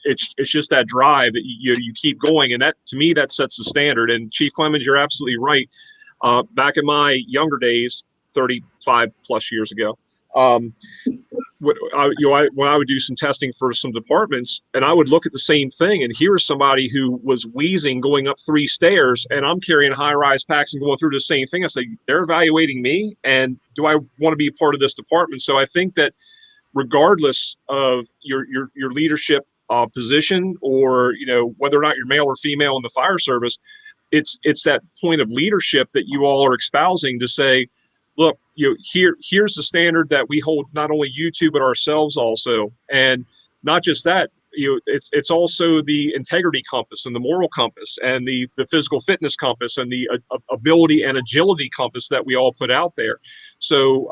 it's just that drive that you keep going, and that, to me, that sets the standard. And Chief Clemons, you're absolutely right. Back in my younger days, 35 plus years ago, when I would do some testing for some departments, and I would look at the same thing, and here's somebody who was wheezing going up 3 stairs, and I'm carrying high-rise packs and going through the same thing. I say, they're evaluating me, and do I want to be a part of this department? So I think that regardless of your leadership position, or whether or not you're male or female in the fire service, it's that point of leadership that you all are espousing to say, look, here's the standard that we hold not only you to, but ourselves also. And not just that, it's also the integrity compass and the moral compass and the physical fitness compass and the ability and agility compass that we all put out there. So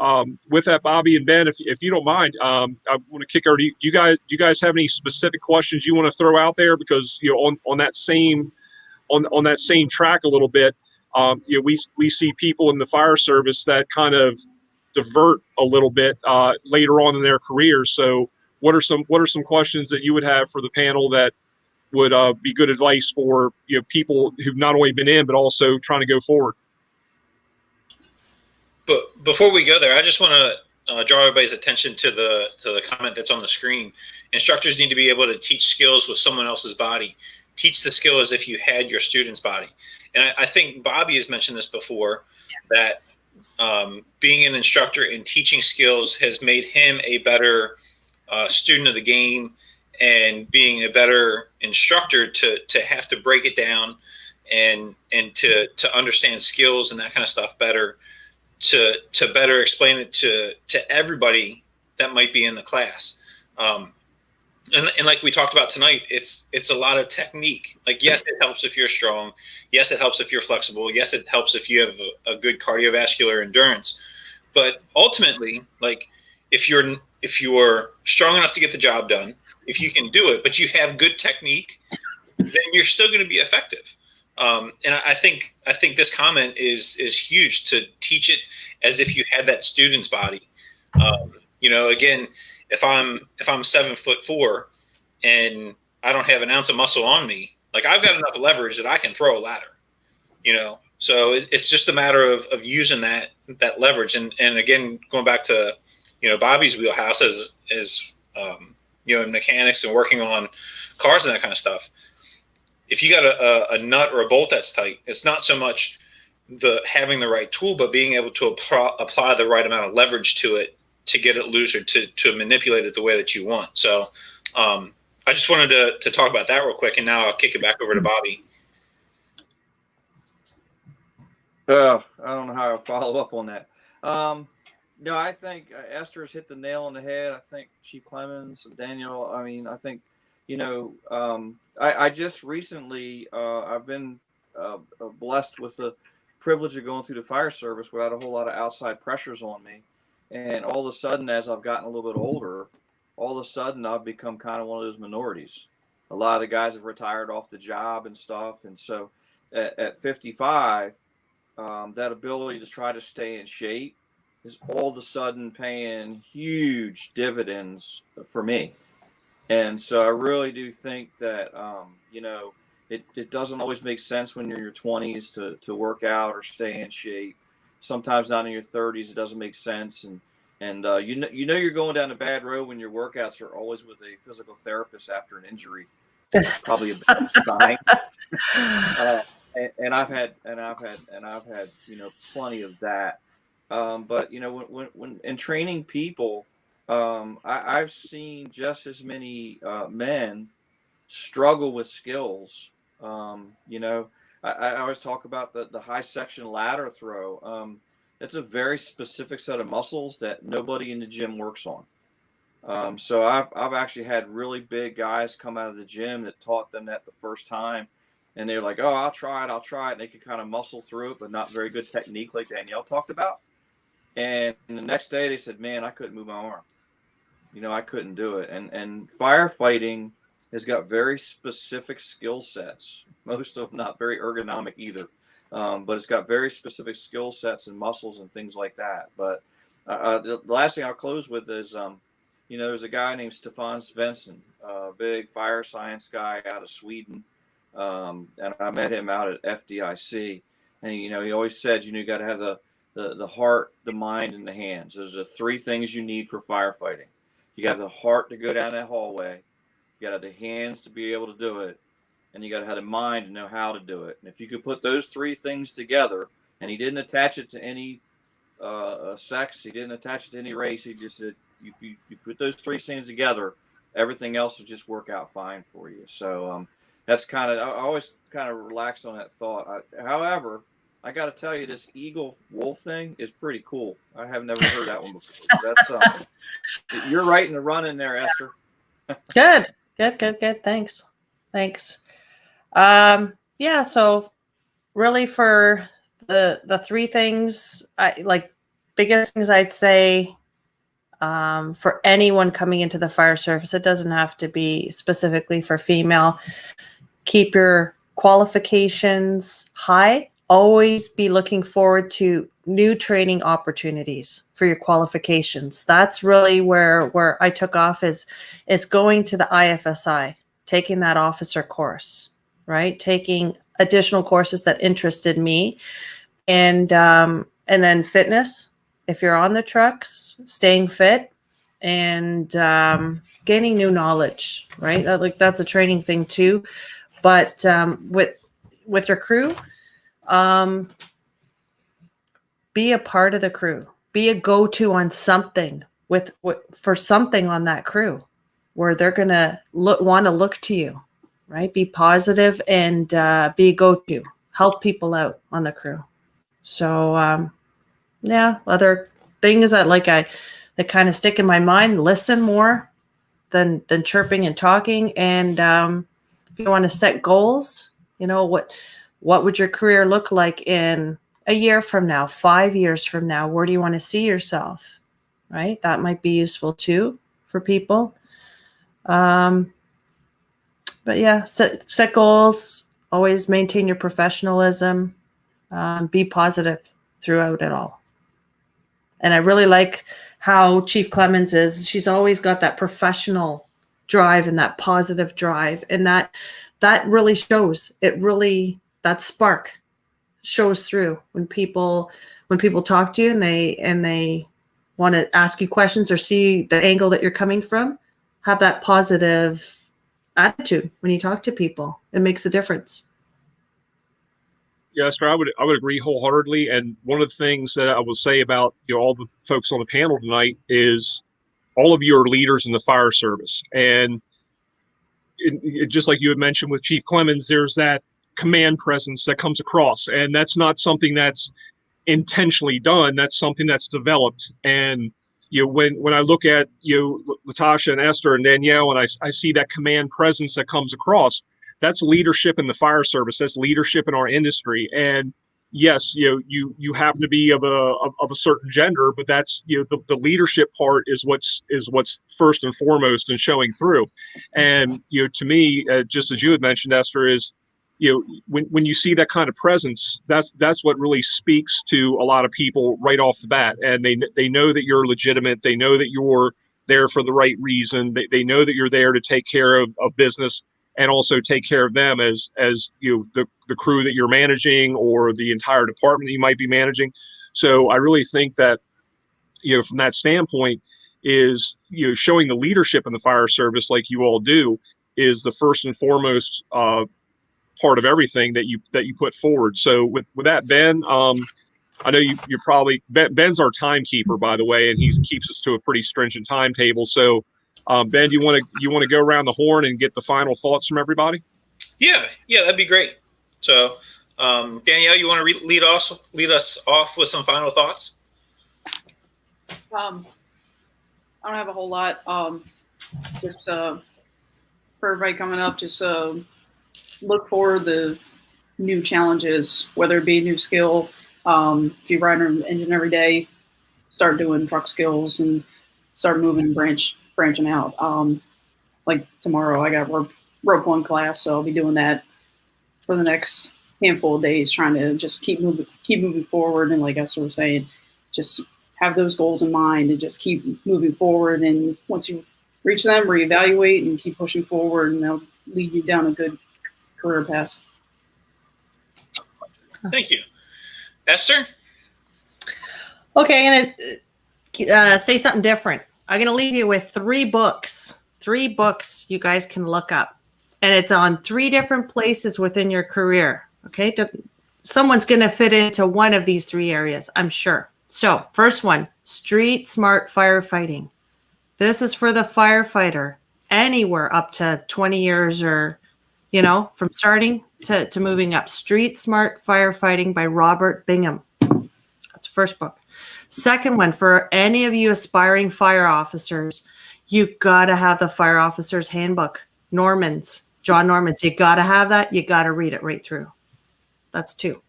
with that, Bobby and Ben, if you don't mind, I want to kick over to you. Do you guys have any specific questions you want to throw out there? Because on that same track a little bit, we see people in the fire service that kind of divert a little bit later on in their careers. So what are some questions that you would have for the panel that would be good advice for people who've not only been in but also trying to go forward? But before we go there, I just want to draw everybody's attention to the comment that's on the screen. Instructors need to be able to teach skills with someone else's body. Teach the skill as if you had your student's body. And I think Bobby has mentioned this before, that being an instructor and teaching skills has made him a better student of the game, and being a better instructor to have to break it down and to understand skills and that kind of stuff better, to better explain it to everybody that might be in the class. And like we talked about tonight, it's a lot of technique. Like, yes, it helps if you're strong. Yes, it helps if you're flexible. Yes, it helps if you have a good cardiovascular endurance. But ultimately, like, if you're strong enough to get the job done, if you can do it, but you have good technique, then you're still going to be effective. And I think this comment is huge, to teach it as if you had that student's body. Again, if I'm 7'4" and I don't have an ounce of muscle on me, like, I've got enough leverage that I can throw a ladder, so it's just a matter of using that leverage. And again, going back to, Bobby's wheelhouse as in mechanics and working on cars and that kind of stuff. If you got a nut or a bolt that's tight, it's not so much having the right tool, but being able to apply the right amount of leverage to it to get it loose or to manipulate it the way that you want. So I just wanted to talk about that real quick, and now I'll kick it back over to Bobby. I don't know how I'll follow up on that. No, I think Esther's hit the nail on the head. I think Chief Clemons, Danielle, I think, I just recently, I've been blessed with the privilege of going through the fire service without a whole lot of outside pressures on me. And all of a sudden, as I've gotten a little bit older, all of a sudden I've become kind of one of those minorities. A lot of the guys have retired off the job and stuff. And so at 55, that ability to try to stay in shape is all of a sudden paying huge dividends for me. And so I really do think that, it doesn't always make sense when you're in your 20s to work out or stay in shape. Sometimes not in your 30s, it doesn't make sense. And you're going down a bad road when your workouts are always with a physical therapist after an injury. That's probably a bad sign. And I've had plenty of that. But when in training people, I've seen just as many men struggle with skills. I always talk about the high section ladder throw. It's a very specific set of muscles that nobody in the gym works on. So I've actually had really big guys come out of the gym that taught them that the first time, and they're like, "Oh, I'll try it." And they could kind of muscle through it, but not very good technique, like Danielle talked about. And the next day they said, "Man, I couldn't move my arm. I couldn't do it." And firefighting has got very specific skill sets. Most of them not very ergonomic either. But it's got very specific skill sets and muscles and things like that. But the last thing I'll close with is, there's a guy named Stefan Svensson, a big fire science guy out of Sweden. And I met him out at FDIC. And, he always said, you got to have the heart, the mind, and the hands. Those are the three things you need for firefighting. You got the heart to go down that hallway. You got to have the hands to be able to do it. And you got to have the mind to know how to do it. And if you could put those three things together, and he didn't attach it to any sex, he didn't attach it to any race. He just said, you put those three things together, everything else will just work out fine for you. So that's I always kind of relax on that thought. However, I got to tell you, this eagle wolf thing is pretty cool. I have never heard that one before. That's you're right in the running there, Esther. Good. Thanks. Yeah. So really, for the three things, biggest things I'd say, for anyone coming into the fire service, it doesn't have to be specifically for female. Keep your qualifications high. Always be looking forward to new training opportunities for your qualifications. That's really where I took off is going to the IFSI, taking that officer course, right? Taking additional courses that interested me, and then fitness. If you're on the trucks, staying fit and gaining new knowledge, right? That's a training thing too. But with your crew, be a part of the crew. Be a go-to on something for something on that crew, where they're gonna want to look to you, right? Be positive and be a go-to. Help people out on the crew. So other things that that kind of stick in my mind: listen more than chirping and talking. And if you want to set goals, what would your career look like in a year from now, 5 years from now? Where do you want to see yourself? Right? That might be useful too for people. But yeah, set goals, always maintain your professionalism, be positive throughout it all. And I really like how Chief Clemons is. She's always got that professional drive and that positive drive. And that really shows. That spark shows through when people talk to you and they want to ask you questions or see the angle that you're coming from. have that positive attitude when you talk to people. It makes a difference. Yeah, Esther, I would agree wholeheartedly. And one of the things that I would say about all the folks on the panel tonight is all of you are leaders in the fire service, and just like you had mentioned with Chief Clemons, there's that command presence that comes across, and that's not something that's intentionally done. That's something that's developed. And when I look at Latosha and Esther and Danielle, and I see that command presence that comes across, that's leadership in the fire service. That's leadership in our industry. And yes, you happen to be of a certain gender, but that's the leadership part is what's first and foremost and showing through. And to me, just as you had mentioned, Esther, is when you see that kind of presence, that's what really speaks to a lot of people right off the bat. And they know that you're legitimate. They know that you're there for the right reason. They know that you're there to take care of business and also take care of them as the crew that you're managing or the entire department that you might be managing. So I really think that from that standpoint is showing the leadership in the fire service like you all do is the first and foremost part of everything that you put forward. So with that, Ben, I know you're probably Ben's our timekeeper, by the way, and he keeps us to a pretty stringent timetable. So Ben, you want to go around the horn and get the final thoughts from everybody? Yeah, that'd be great. So Danielle, you want to lead us off with some final thoughts? I don't have a whole lot. Just for everybody coming up, just look for the new challenges, whether it be a new skill. If you ride an engine every day, start doing truck skills and start moving, branching out. Like tomorrow, I got rope one class, so I'll be doing that for the next handful of days, trying to just keep moving forward. And like Esther was saying, just have those goals in mind and just keep moving forward. And once you reach them, reevaluate and keep pushing forward, and they'll lead you down a good career path. Thank you. Esther? Okay, I'm going to say something different. I'm going to leave you with 3 books. 3 books you guys can look up. And it's on 3 different places within your career. Okay? Someone's going to fit into one of these 3 areas, I'm sure. So, first one, Street Smart Firefighting. This is for the firefighter, anywhere up to 20 years or, from starting to moving up. Street Smart Firefighting by Robert Bingham. That's the first book. Second one, for any of you aspiring fire officers, you got to have the Fire Officer's Handbook. John Norman's. You got to have that. You got to read it right through. That's 2.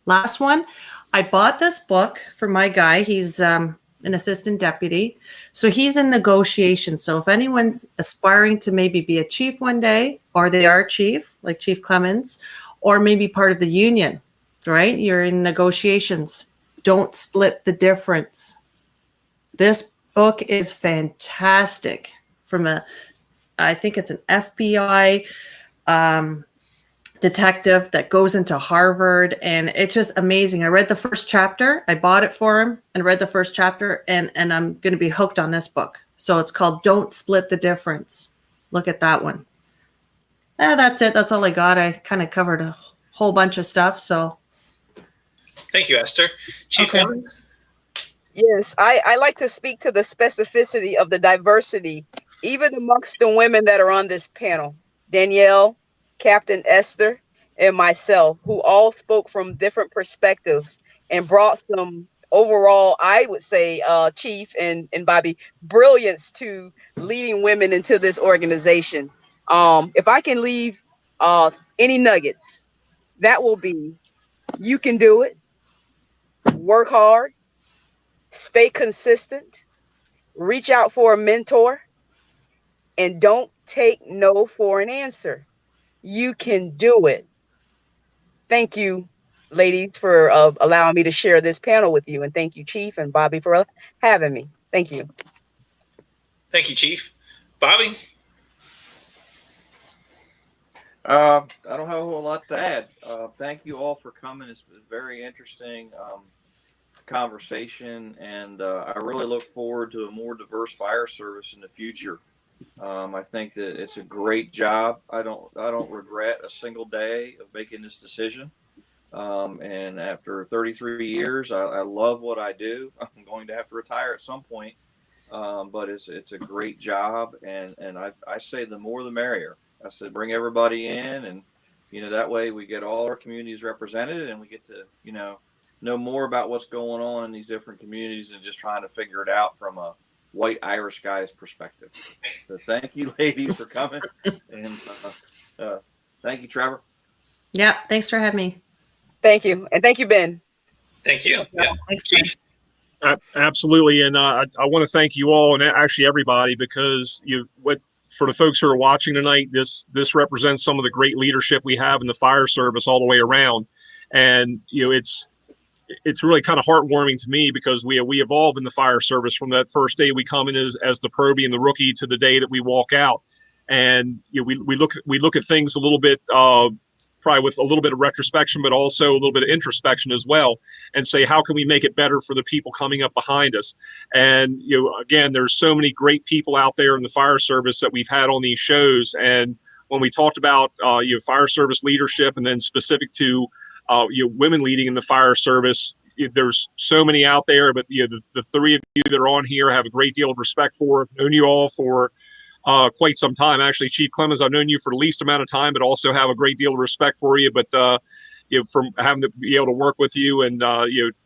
Last one, I bought this book for my guy. He's an assistant deputy. So he's in negotiations. So if anyone's aspiring to maybe be a chief one day, or they are chief, like Chief Clemons, or maybe part of the union, right? You're in negotiations. Don't split the difference. This book is fantastic I think it's an FBI detective that goes into Harvard, and it's just amazing. I read the first chapter. I bought it for him and read the first chapter, and I'm going to be hooked on this book. So it's called Don't Split the Difference. Look at that one. That's it. That's all I got. I kind of covered a whole bunch of stuff. So thank you, Esther. Chief Clemons? Yes, I like to speak to the specificity of the diversity, even amongst the women that are on this panel. Danielle, Captain Esther, and myself, who all spoke from different perspectives and brought some overall, I would say, Chief and Bobby, brilliance to leading women into this organization. If I can leave any nuggets, that will be, you can do it, work hard, stay consistent, reach out for a mentor, and don't take no for an answer. You can do it. Thank you, ladies, for allowing me to share this panel with you. And thank you, Chief and Bobby, for having me. Thank you. Thank you, Chief. Bobby? I don't have a whole lot to add. Thank you all for coming. It's been very interesting conversation, and I really look forward to a more diverse fire service in the future. I think that it's a great job. I don't regret a single day of making this decision. And after 33 years, I love what I do. I'm going to have to retire at some point, but it's a great job, and I say the more the merrier. I said bring everybody in, and that way we get all our communities represented, and we get to know more about what's going on in these different communities and just trying to figure it out from a white Irish guy's perspective. So thank you, ladies, for coming, and thank you, Trevor. Yeah, thanks for having me. Thank you. And thank you, Ben. Thank you. Yeah. Thanks, Chief. Absolutely, and I want to thank you all, and actually everybody, because for the folks who are watching tonight, this represents some of the great leadership we have in the fire service all the way around, and it's really kind of heartwarming to me because we evolve in the fire service from that first day we come in as the probie and the rookie to the day that we walk out, and we look at things a little bit. Probably with a little bit of retrospection, but also a little bit of introspection as well, and say, how can we make it better for the people coming up behind us? And, again, there's so many great people out there in the fire service that we've had on these shows. And when we talked about, fire service leadership, and then specific to, women leading in the fire service, there's so many out there, but the three of you that are on here I have a great deal of respect for. I've known you all for quite some time. Actually, Chief Clemons, I've known you for the least amount of time, but also have a great deal of respect for you. But from having to be able to work with you, and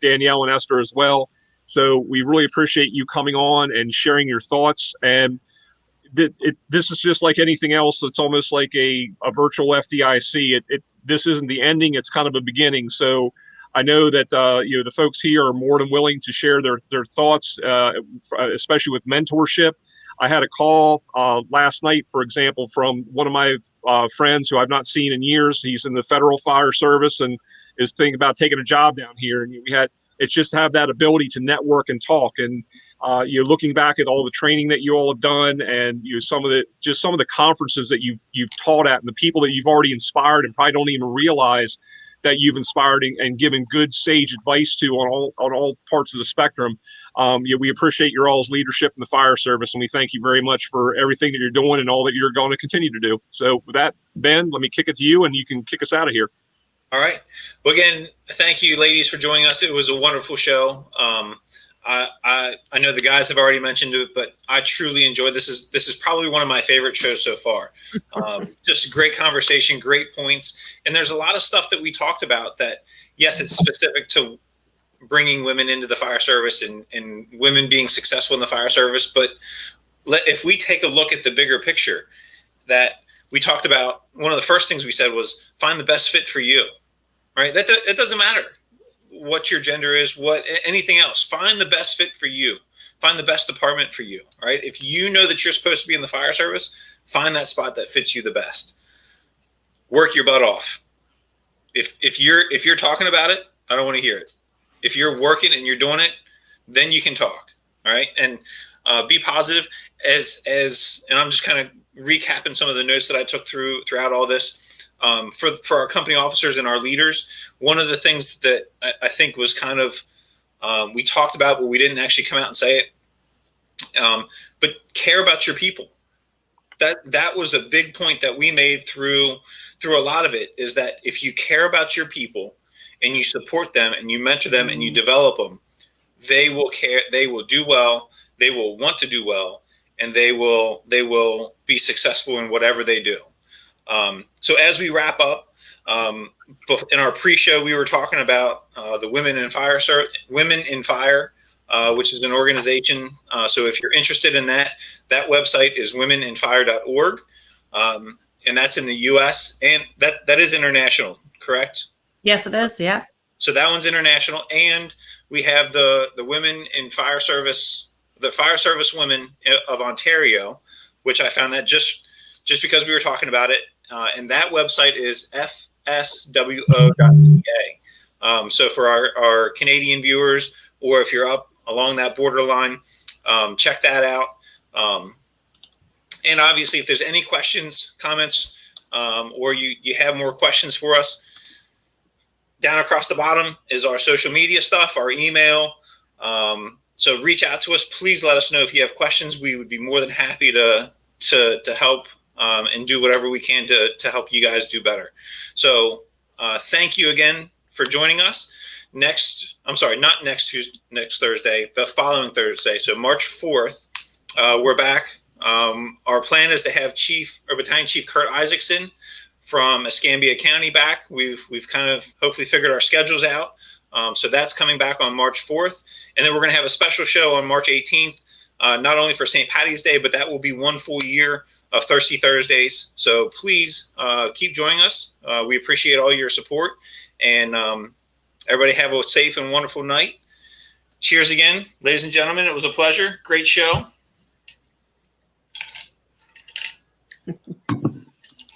Danielle and Esther as well. So we really appreciate you coming on and sharing your thoughts. And this is just like anything else. It's almost like a virtual FDIC. This isn't the ending. It's kind of a beginning. So I know that the folks here are more than willing to share their thoughts, especially with mentorship. I had a call last night, for example, from one of my friends who I've not seen in years. He's in the federal fire service and is thinking about taking a job down here. And it's just to have that ability to network and talk. And you're looking back at all the training that you all have done, and some of the conferences that you've taught at, and the people that you've already inspired and probably don't even realize that you've inspired and given good sage advice to on all parts of the spectrum. We appreciate your all's leadership in the fire service, and we thank you very much for everything that you're doing and all that you're going to continue to do. So with that, Ben, let me kick it to you, and you can kick us out of here. All right. Well, again, thank you, ladies, for joining us. It was a wonderful show. I know the guys have already mentioned it, but I truly enjoyed this. This is probably one of my favorite shows so far. Just a great conversation, great points. And there's a lot of stuff that we talked about that, yes, it's specific to bringing women into the fire service and women being successful in the fire service. But if we take a look at the bigger picture that we talked about, one of the first things we said was find the best fit for you, right? It doesn't matter what your gender is, anything else. Find the best fit for you. Find the best department for you, right? If you know that you're supposed to be in the fire service, find that spot that fits you the best. Work your butt off. If you're talking about it, I don't want to hear it. If you're working and you're doing it, then you can talk, all right? And be positive. And I'm just kind of recapping some of the notes that I took throughout all this. For our company officers and our leaders, one of the things that I think was kind of we talked about, but we didn't actually come out and say it. But care about your people. That was a big point that we made through a lot of it, is that if you care about your people and you support them and you mentor them and you develop them, they will care. They will do well. They will want to do well, and they will be successful in whatever they do. So as we wrap up, in our pre-show, we were talking about the Women in Fire, which is an organization. So if you're interested in that website is womeninfire.org, and that's in the U.S. and that is international, correct? Yes, it is. Yeah. So that one's international, and we have the Women in Fire Service, the Fire Service Women of Ontario, which I found that just because we were talking about it. And that website is fswo.ca. So for our Canadian viewers, or if you're up along that borderline, check that out. And obviously, if there's any questions, comments, or you have more questions for us, down across the bottom is our social media stuff, our email. So reach out to us. Please let us know if you have questions. We would be more than happy to to help and do whatever we can to help you guys do better. So thank you again for joining us. Not next Tuesday, next Thursday, the following Thursday. So March 4th, we're back. Our plan is to have Battalion Chief Kurt Isaacson from Escambia County back. We've kind of hopefully figured our schedules out. So that's coming back on March 4th. And then we're going to have a special show on March 18th, not only for St. Patty's Day, but that will be 1 full year of Thirsty Thursdays. So please keep joining us. We appreciate all your support. And everybody have a safe and wonderful night. Cheers again, ladies and gentlemen. It was a pleasure. Great show.